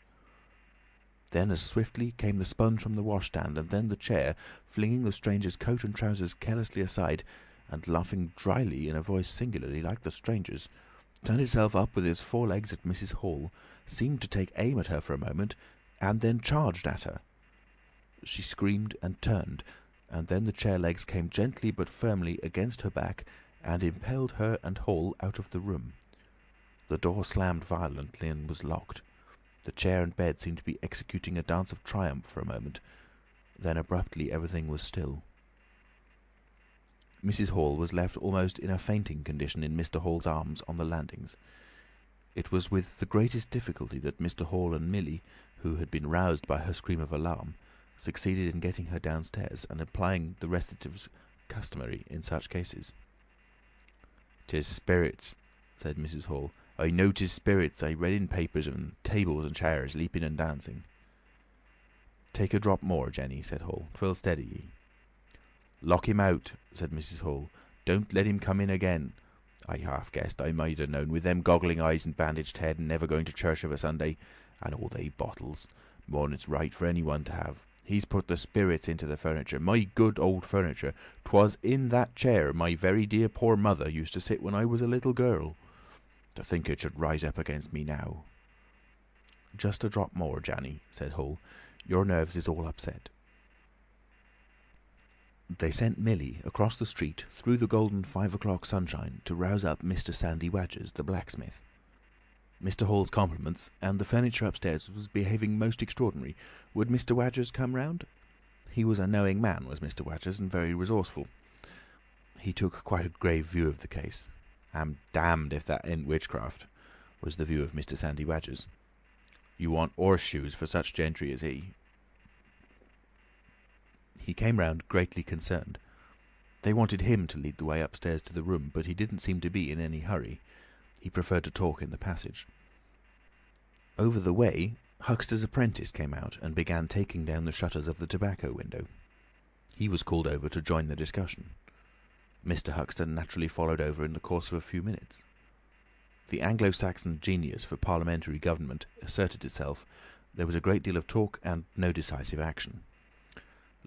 Then as swiftly came the sponge from the washstand, and then the chair, flinging the stranger's coat and trousers carelessly aside, and laughing dryly in a voice singularly like the stranger's, turned itself up with its 4 legs at Mrs. Hall, seemed to take aim at her for a moment, and then charged at her. She screamed and turned. and then the chair legs came gently but firmly against her back and impelled her and Hall out of the room. The door slammed violently and was locked. The chair and bed seemed to be executing a dance of triumph for a moment. Then abruptly everything was still. Mrs. Hall was left almost in a fainting condition in Mr. Hall's arms on the landings. It was with the greatest difficulty that Mr. Hall and Millie, who had been roused by her scream of alarm, succeeded in getting her downstairs and applying the restoratives customary in such cases. "'Tis spirits," said Mrs. Hall. "I know 'tis spirits. I read in papers and tables and chairs leaping and dancing." "Take a drop more, Jenny," said Hall. "'Twill steady ye." "Lock him out," said Mrs. Hall. "Don't let him come in again. I half guessed I might have known, with them goggling eyes and bandaged head and never going to church of a Sunday, and all they bottles. More'n it's right for anyone to have. He's put the spirits into the furniture, my good old furniture. 'Twas in that chair my very dear poor mother used to sit when I was a little girl. To think it should rise up against me now." "Just a drop more, Janny," said Hall. "Your nerves is all upset." They sent Millie across the street through the golden 5 o'clock sunshine to rouse up Mr. Sandy Wadgers, the blacksmith. Mr. Hall's compliments, and the furniture upstairs was behaving most extraordinary. Would Mr. Wadgers come round? He was a knowing man, was Mr. Wadgers, and very resourceful. He took quite a grave view of the case. "I'm damned if that ain't witchcraft," was the view of Mr. Sandy Wadgers. "You want horseshoes for such gentry as he." He came round greatly concerned. They wanted him to lead the way upstairs to the room, but he didn't seem to be in any hurry. He preferred to talk in the passage. Over the way, Huxter's apprentice came out and began taking down the shutters of the tobacco window. He was called over to join the discussion. Mr. Huxter naturally followed over in the course of a few minutes. The Anglo-Saxon genius for parliamentary government asserted itself. There was a great deal of talk and no decisive action.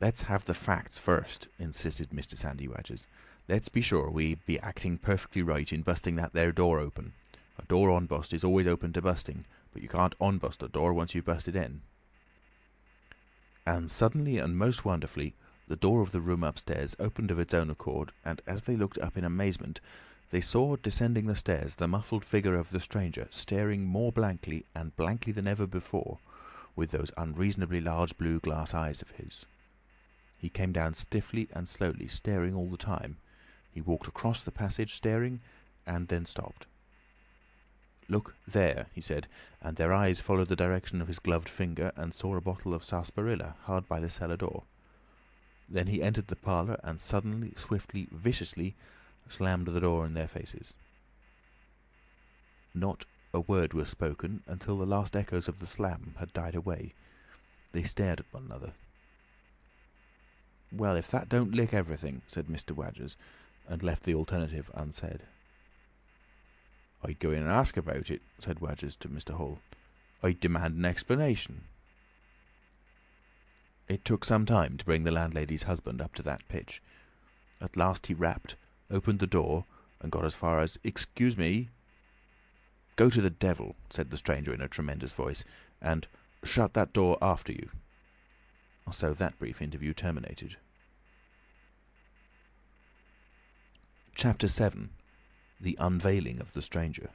"Let's have the facts first," insisted Mr. Sandy Wadgers. "Let's be sure we be acting perfectly right in busting that there door open. A door unbust is always open to busting, but you can't unbust a door once you've busted in." And suddenly and most wonderfully, the door of the room upstairs opened of its own accord, and as they looked up in amazement, they saw descending the stairs the muffled figure of the stranger, staring more blankly and blankly than ever before, with those unreasonably large blue glass eyes of his. He came down stiffly and slowly, staring all the time. He walked across the passage, staring, and then stopped. "Look there," he said, and their eyes followed the direction of his gloved finger and saw a bottle of sarsaparilla hard by the cellar door. Then he entered the parlour and suddenly, swiftly, viciously slammed the door in their faces. Not a word was spoken until the last echoes of the slam had died away. They stared at one another. "Well, if that don't lick everything," said Mr. Wadgers, and left the alternative unsaid. "I'd go in and ask about it," said Wadgers to Mr. Hall. "I'd demand an explanation." It took some time to bring the landlady's husband up to that pitch. At last he rapped, opened the door, and got as far as "Excuse me." "Go to the devil," said the stranger in a tremendous voice, "and shut that door after you." So that brief interview terminated. Chapter 7. The Unveiling of the Stranger.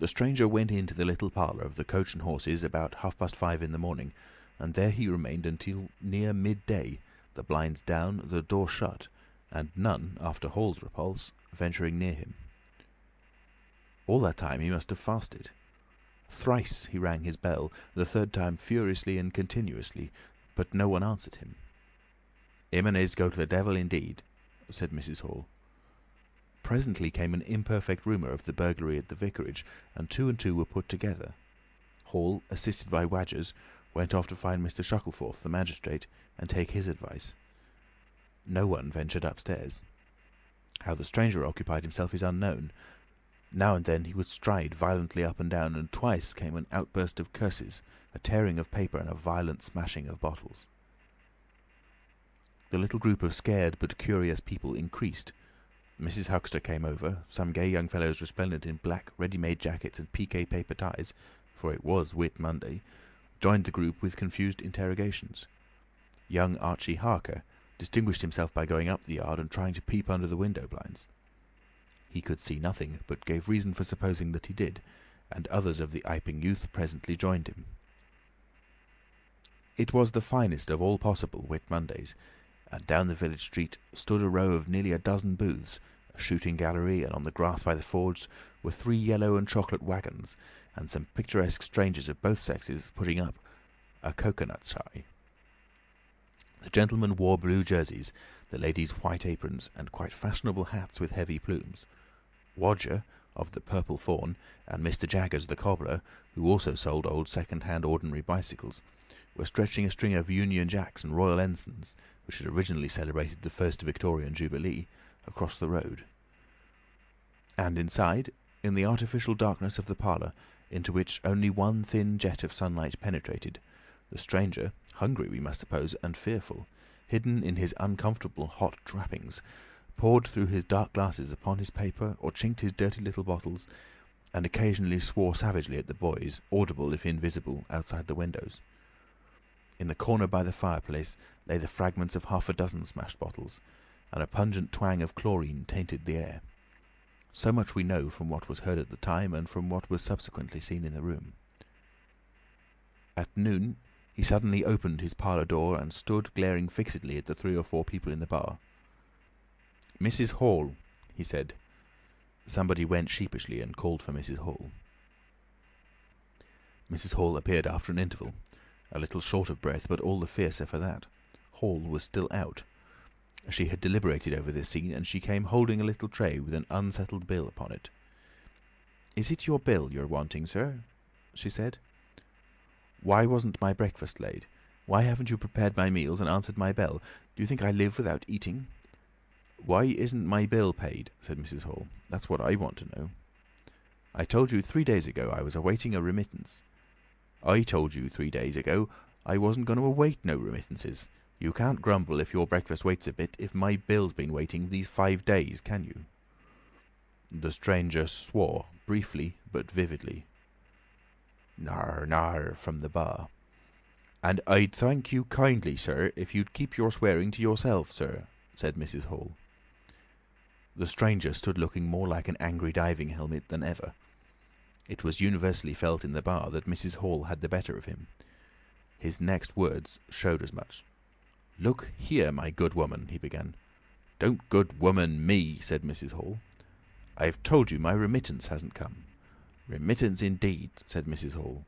The stranger went into the little parlour of the Coach and Horses about 5:30 in the morning, and there he remained until near midday, the blinds down, the door shut, and none, after Hall's repulse, venturing near him. All that time he must have fasted. Thrice he rang his bell, the third time furiously and continuously, but no one answered him. "Him and his go to the devil indeed," said Mrs. Hall. Presently came an imperfect rumour of the burglary at the vicarage, and two were put together. Hall, assisted by Wadgers, went off to find Mr. Shuttleforth, the magistrate, and take his advice. No one ventured upstairs. How the stranger occupied himself is unknown. Now and then he would stride violently up and down, and twice came an outburst of curses, a tearing of paper, and a violent smashing of bottles. The little group of scared but curious people increased. Mrs. Huxter came over, some gay young fellows resplendent in black ready-made jackets and piqué paper ties, for it was Whit Monday, joined the group with confused interrogations. young Archie Harker, distinguished himself by going up the yard and trying to peep under the window blinds. He could see nothing, but gave reason for supposing that he did, and others of the Iping youth presently joined him. It was the finest of all possible Whit Mondays, and down the village street stood a row of nearly a dozen booths, a shooting gallery, and on the grass by the forge were 3 yellow and chocolate waggons, and some picturesque strangers of both sexes putting up a cocoanut shy. The gentlemen wore blue jerseys, the ladies white aprons, and quite fashionable hats with heavy plumes. Wodger, of the Purple Fawn, and Mr. Jaggers the cobbler, who also sold old second-hand ordinary bicycles, were stretching a string of Union Jacks and Royal Ensigns, which had originally celebrated the first Victorian Jubilee, across the road. And inside, in the artificial darkness of the parlour, into which only one thin jet of sunlight penetrated, the stranger, hungry we must suppose, and fearful, hidden in his uncomfortable hot trappings, pored through his dark glasses upon his paper, or chinked his dirty little bottles, and occasionally swore savagely at the boys, audible if invisible, outside the windows. In the corner by the fireplace lay the fragments of 6 smashed bottles, and a pungent twang of chlorine tainted the air. So much we know from what was heard at the time and from what was subsequently seen in the room. At noon he suddenly opened his parlour door and stood glaring fixedly at the 3 or 4 people in the bar. "Mrs. Hall," he said. Somebody went sheepishly and called for Mrs. Hall. Mrs. Hall appeared after an interval, a little short of breath, but all the fiercer for that. Hall was still out. She had deliberated over this scene, and she came holding a little tray with an unsettled bill upon it. "Is it your bill you're wanting, sir?" she said. "Why wasn't my breakfast laid? Why haven't you prepared my meals and answered my bell? Do you think I live without eating?" "Why isn't my bill paid?" said Mrs. Hall. "That's what I want to know." "I told you 3 days ago I was awaiting a remittance." "I told you 3 days ago I wasn't going to await no remittances. You can't grumble if your breakfast waits a bit if my bill's been waiting these 5 days, can you?" The stranger swore, briefly but vividly. "Nar, nar," from the bar. "And I'd thank you kindly, sir, if you'd keep your swearing to yourself, sir," said Mrs. Hall. The stranger stood looking more like an angry diving helmet than ever. It was universally felt in the bar that Mrs. Hall had the better of him. His next words showed as much. "Look here, my good woman," he began. "Don't good woman me," said Mrs. Hall. "I've told you my remittance hasn't come." "Remittance indeed," said Mrs. Hall.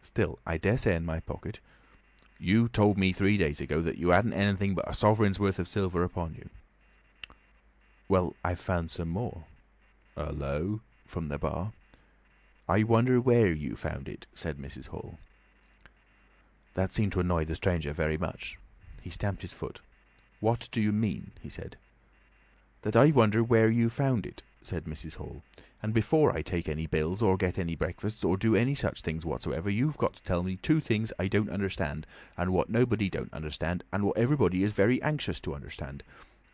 "Still, I dare say in my pocket." "You told me 3 days ago that you hadn't anything but a sovereign's worth of silver upon you." "Well, I've found some more." "Hullo," from the bar. "I wonder where you found it," said Mrs. Hall. That seemed to annoy the stranger very much. He stamped his foot. "What do you mean?" he said. "That I wonder where you found it," said Mrs. Hall. "And before I take any bills, or get any breakfasts, or do any such things whatsoever, you've got to tell me 2 things I don't understand, and what nobody don't understand, and what everybody is very anxious to understand.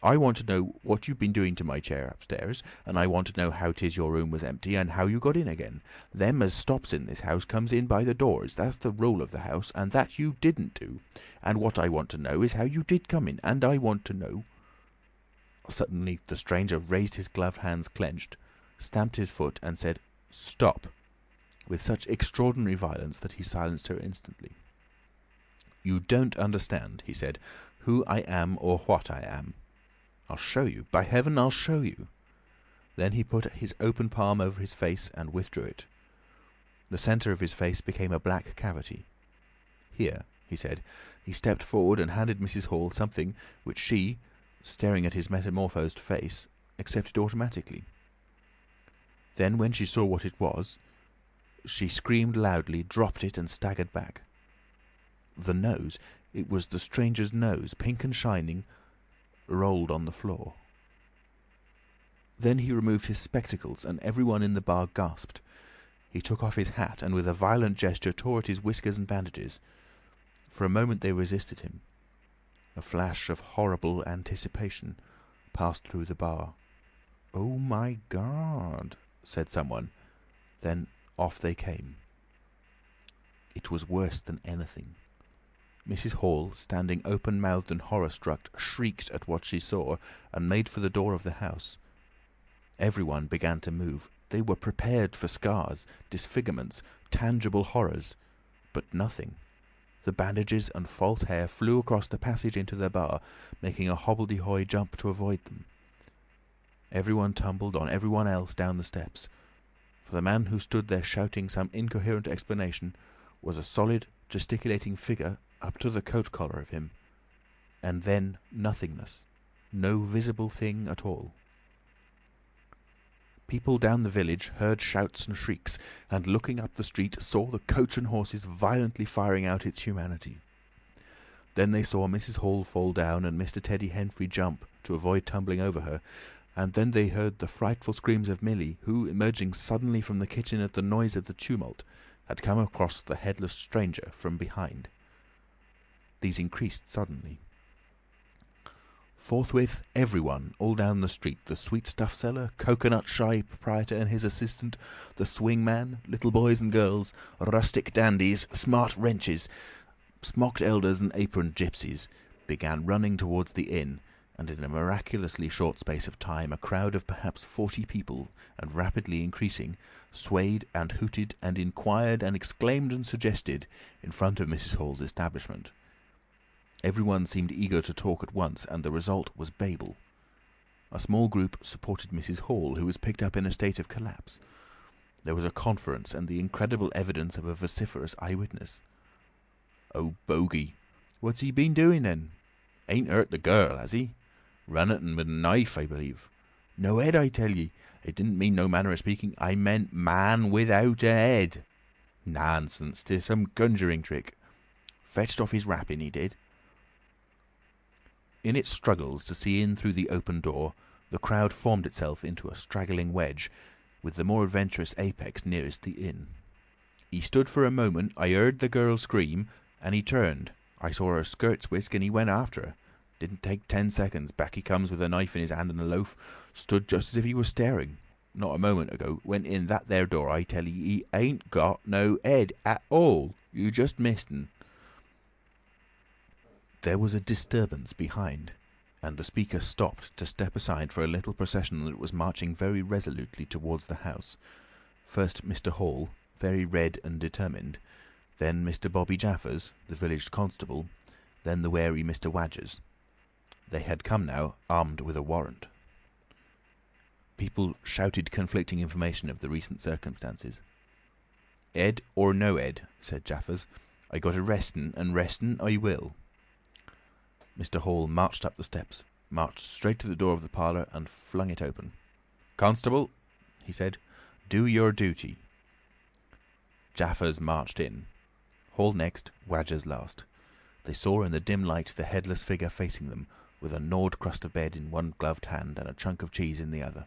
I want to know what you've been doing to my chair upstairs, and I want to know how 'tis your room was empty, and how you got in again. Them as stops in this house comes in by the doors, that's the rule of the house, and that you didn't do. And what I want to know is how you did come in, and I want to know—" Suddenly the stranger raised his gloved hands clenched, stamped his foot, and said, "Stop!" with such extraordinary violence that he silenced her instantly. "You don't understand," he said, "who I am or what I am. I'll show you. By heaven, I'll show you." Then he put his open palm over his face and withdrew it. The centre of his face became a black cavity. "Here," he said. He stepped forward and handed Mrs. Hall something which she, staring at his metamorphosed face, accepted automatically. Then, when she saw what it was, she screamed loudly, dropped it, and staggered back. The nose, it was the stranger's nose, pink and shining, rolled on the floor. Then he removed his spectacles, and everyone in the bar gasped. He took off his hat, and with a violent gesture tore at his whiskers and bandages. For a moment they resisted him. A flash of horrible anticipation passed through the bar. "Oh my God!" said someone. Then off they came. It was worse than anything. Mrs. Hall, standing open-mouthed and horror-struck, shrieked at what she saw, and made for the door of the house. Everyone began to move. They were prepared for scars, disfigurements, tangible horrors, but nothing. The bandages and false hair flew across the passage into the bar, making a hobbledehoy jump to avoid them. Everyone tumbled on everyone else down the steps, for the man who stood there shouting some incoherent explanation was a solid, gesticulating figure up to the coat collar of him, and then nothingness, no visible thing at all. People down the village heard shouts and shrieks, and looking up the street saw the coach and horses violently firing out its humanity. Then they saw Mrs. Hall fall down and Mr. Teddy Henfrey jump to avoid tumbling over her, and then they heard the frightful screams of Millie, who, emerging suddenly from the kitchen at the noise of the tumult, had come across the headless stranger from behind. These increased suddenly. Forthwith, everyone, all down the street, the sweet-stuff seller, coconut-shy proprietor and his assistant, the swing-man, little boys and girls, rustic dandies, smart wenches, smocked elders and aproned gypsies, began running towards the inn, and in a miraculously short space of time a crowd of perhaps 40 people, and rapidly increasing, swayed and hooted and inquired and exclaimed and suggested in front of Mrs. Hall's establishment. Everyone seemed eager to talk at once, and the result was Babel. A small group supported Mrs. Hall, who was picked up in a state of collapse. There was a conference, and the incredible evidence of a vociferous eyewitness. "Oh, bogey! What's he been doing then? Ain't hurt the girl, has he? Run at 'en with a knife, I believe. No head, I tell ye. It didn't mean no manner of speaking. I meant man without a head. Nonsense! 'Tis some conjuring trick. Fetched off his wrapping, he did." In its struggles to see in through the open door, the crowd formed itself into a straggling wedge, with the more adventurous apex nearest the inn. "He stood for a moment. I heard the girl scream, and he turned. I saw her skirts whisk, and he went after her. Didn't take 10 seconds. Back he comes with a knife in his hand and a loaf. Stood just as if he was staring. Not a moment ago. Went in that there door. I tell ye, he ain't got no head at all. You just missed un." There was a disturbance behind, and the speaker stopped to step aside for a little procession that was marching very resolutely towards the house. First Mr. Hall, very red and determined, then Mr. Bobby Jaffers, the village constable, then the wary Mr. Wadgers. They had come now, armed with a warrant. People shouted conflicting information of the recent circumstances. "Ed or no Ed," said Jaffers, "I got arrestin', and restin' I will." Mr. Hall marched up the steps, marched straight to the door of the parlour, and flung it open. "Constable," he said, "do your duty." Jaffers marched in. Hall next, Wadgers last. They saw in the dim light the headless figure facing them, with a gnawed crust of bread in one gloved hand and a chunk of cheese in the other.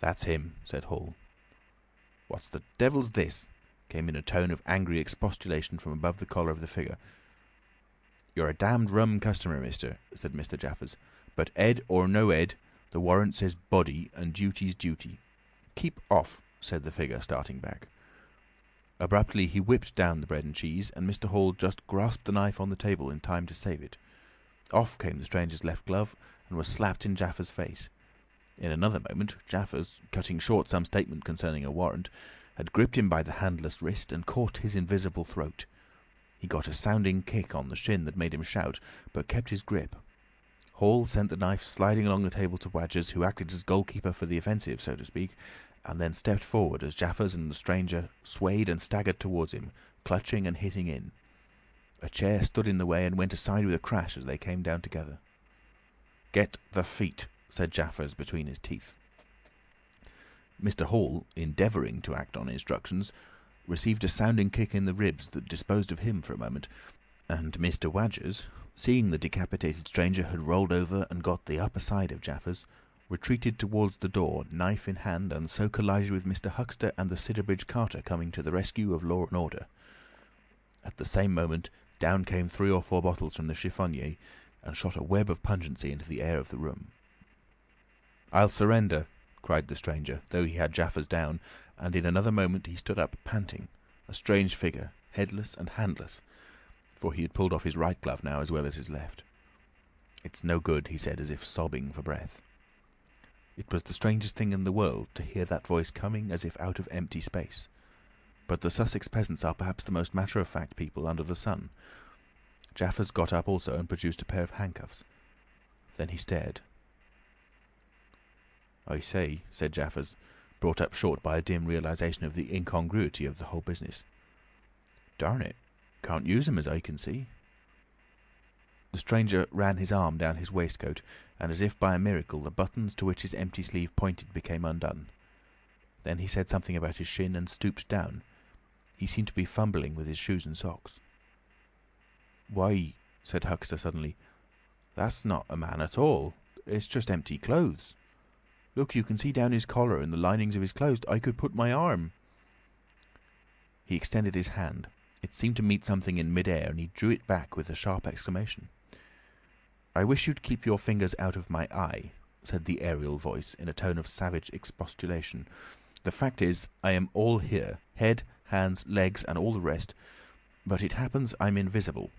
"That's him," said Hall. "What the devil's this?" came in a tone of angry expostulation from above the collar of the figure. "You're a damned rum customer, mister," said Mr. Jaffers. "But Ed or no Ed, the warrant says body, and duty's duty." "Keep off," said the figure, starting back. Abruptly he whipped down the bread and cheese, and Mr. Hall just grasped the knife on the table in time to save it. Off came the stranger's left glove, and was slapped in Jaffers' face. In another moment, Jaffers, cutting short some statement concerning a warrant, had gripped him by the handless wrist and caught his invisible throat. He got a sounding kick on the shin that made him shout, but kept his grip. Hall sent the knife sliding along the table to Wadgers, who acted as goalkeeper for the offensive, so to speak, and then stepped forward as Jaffers and the stranger swayed and staggered towards him, clutching and hitting in. A chair stood in the way and went aside with a crash as they came down together. "Get the feet," said Jaffers between his teeth. Mr. Hall, endeavouring to act on instructions, received a sounding kick in the ribs that disposed of him for a moment, and Mr. Wadgers, seeing the decapitated stranger had rolled over and got the upper side of Jaffers, retreated towards the door, knife in hand, and so collided with Mr. Huxter and the Sidderbridge carter coming to the rescue of law and order. At the same moment, down came 3 or 4 bottles from the chiffonnier, and shot a web of pungency into the air of the room. "I'll surrender," cried the stranger, though he had Jaffers down, and in another moment he stood up panting, a strange figure, headless and handless. for he had pulled off his right glove now as well as his left. "It's no good," he said, as if sobbing for breath. It was the strangest thing in the world to hear that voice coming as if out of empty space. But the Sussex peasants are perhaps the most matter-of-fact people under the sun. Jaffers got up also and produced a pair of handcuffs. Then he stared. "I say," said Jaffers, brought up short by a dim realisation of the incongruity of the whole business. "Darn it, can't use 'em as I can see." The stranger ran his arm down his waistcoat, and as if by a miracle the buttons to which his empty sleeve pointed became undone. Then he said something about his shin and stooped down. He seemed to be fumbling with his shoes and socks. "Why," said Huxter suddenly, "that's not a man at all. It's just empty clothes. Look, you can see down his collar and the linings of his clothes. I could put my arm—" He extended his hand. It seemed to meet something in mid-air, and he drew it back with a sharp exclamation. "I wish you'd keep your fingers out of my eye," said the aerial voice in a tone of savage expostulation. "The fact is, I am all here, head, hands, legs, and all the rest, but it happens I'm invisible.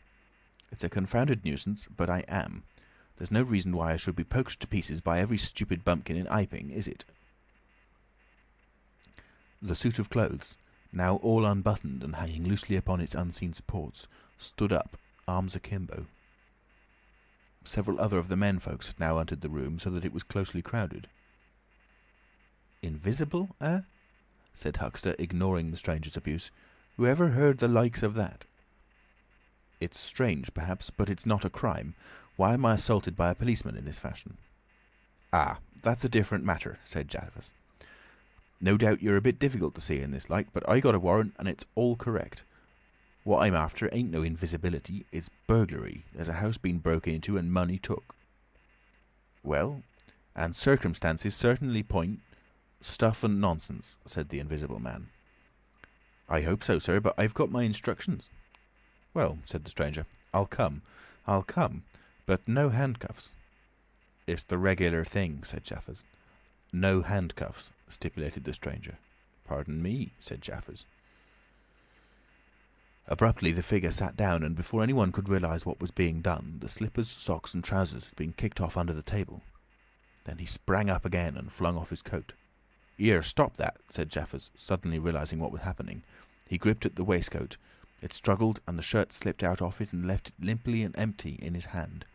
It's a confounded nuisance, but I am. There's no reason why I should be poked to pieces by every stupid bumpkin in Iping, is it?" The suit of clothes, now all unbuttoned and hanging loosely upon its unseen supports, stood up, arms akimbo. Several other of the menfolks had now entered the room, so that it was closely crowded. "Invisible, eh?" said Huxter, ignoring the stranger's abuse. "Who ever heard the likes of that?" "It's strange, perhaps, but it's not a crime. Why am I assaulted by a policeman in this fashion?" "Ah, that's a different matter," said Jaffers. "No doubt you're a bit difficult to see in this light, but I got a warrant and it's all correct. What I'm after ain't no invisibility, it's burglary. There's a house been broke into and money took." "Well, and circumstances certainly point—" "Stuff and nonsense," said the invisible man. "I hope so, sir, but I've got my instructions." "Well," said the stranger, I'll come, but no handcuffs." "It's the regular thing," said Jaffers. "No handcuffs," stipulated the stranger. "Pardon me," said Jaffers. Abruptly the figure sat down, and before anyone could realise what was being done, the slippers, socks, and trousers had been kicked off under the table. Then he sprang up again and flung off his coat. "Here, stop that," said Jaffers, suddenly realising what was happening. He gripped at the waistcoat. It struggled, and the shirt slipped out of it and left it limply and empty in his hand.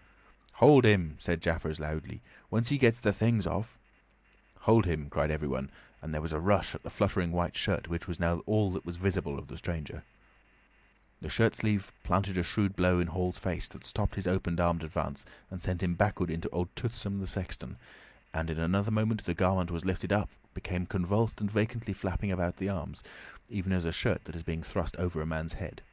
"Hold him," said Jaffers loudly. "Once he gets the things off—" "Hold him," cried everyone, and there was a rush at the fluttering white shirt, which was now all that was visible of the stranger. The shirt sleeve planted a shrewd blow in Hall's face that stopped his open-armed advance and sent him backward into old Toothsome the sexton, and in another moment the garment was lifted up, became convulsed and vacantly flapping about the arms, even as a shirt that is being thrust over a man's head.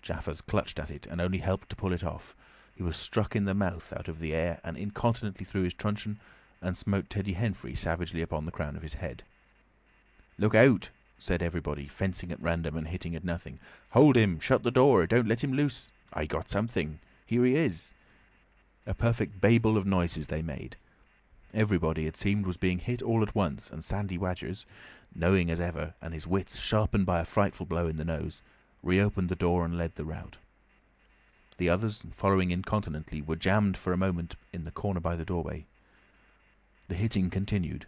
Jaffers clutched at it and only helped to pull it off. He was struck in the mouth out of the air and incontinently threw his truncheon and smote Teddy Henfrey savagely upon the crown of his head. "Look out!" said everybody, fencing at random and hitting at nothing. "Hold him! Shut the door! Don't let him loose! I got something! Here he is!" A perfect babel of noises they made. Everybody, it seemed, was being hit all at once, and Sandy Wadgers, knowing as ever, and his wits sharpened by a frightful blow in the nose, reopened the door and led the rout. The others, following incontinently, were jammed for a moment in the corner by the doorway. The hitting continued.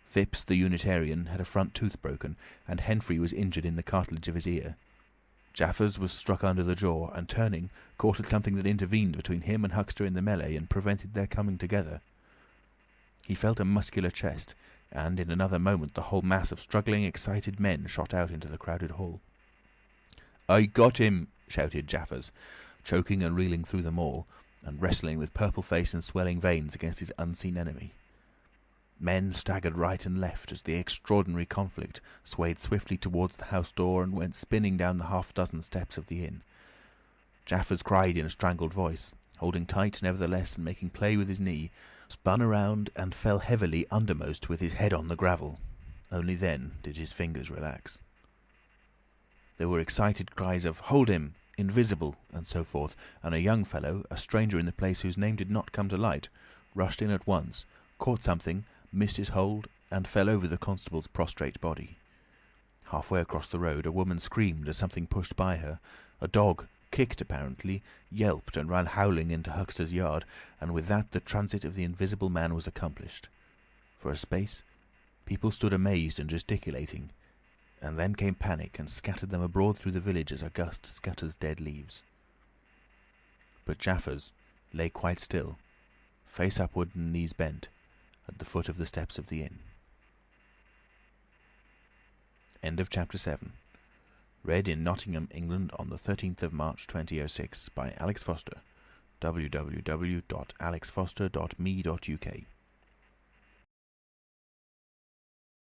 Phipps, the Unitarian, had a front tooth broken, and Henfrey was injured in the cartilage of his ear. Jaffers was struck under the jaw, and turning, caught at something that intervened between him and Huxter in the melee and prevented their coming together. He felt a muscular chest, and in another moment the whole mass of struggling, excited men shot out into the crowded hall. "I got him!" shouted Jaffers, choking and reeling through them all, and wrestling with purple face and swelling veins against his unseen enemy. Men staggered right and left as the extraordinary conflict swayed swiftly towards the house door and went spinning down the half-dozen steps of the inn. Jaffers cried in a strangled voice, holding tight nevertheless and making play with his knee, spun around and fell heavily undermost with his head on the gravel. Only then did his fingers relax. There were excited cries of "Hold him!" "Invisible!" and so forth, and a young fellow, a stranger in the place whose name did not come to light, rushed in at once, caught something, missed his hold, and fell over the constable's prostrate body. Halfway across the road a woman screamed as something pushed by her. A dog, kicked apparently, yelped, and ran howling into Huxter's yard, and with that the transit of the Invisible Man was accomplished. For a space people stood amazed and gesticulating, and then came panic and scattered them abroad through the village as a gust scatters dead leaves. But Jaffers lay quite still, face upward and knees bent, at the foot of the steps of the inn. End of chapter 7. Read in Nottingham, England on the 13th of March 2006 by Alex Foster. www.alexfoster.me.uk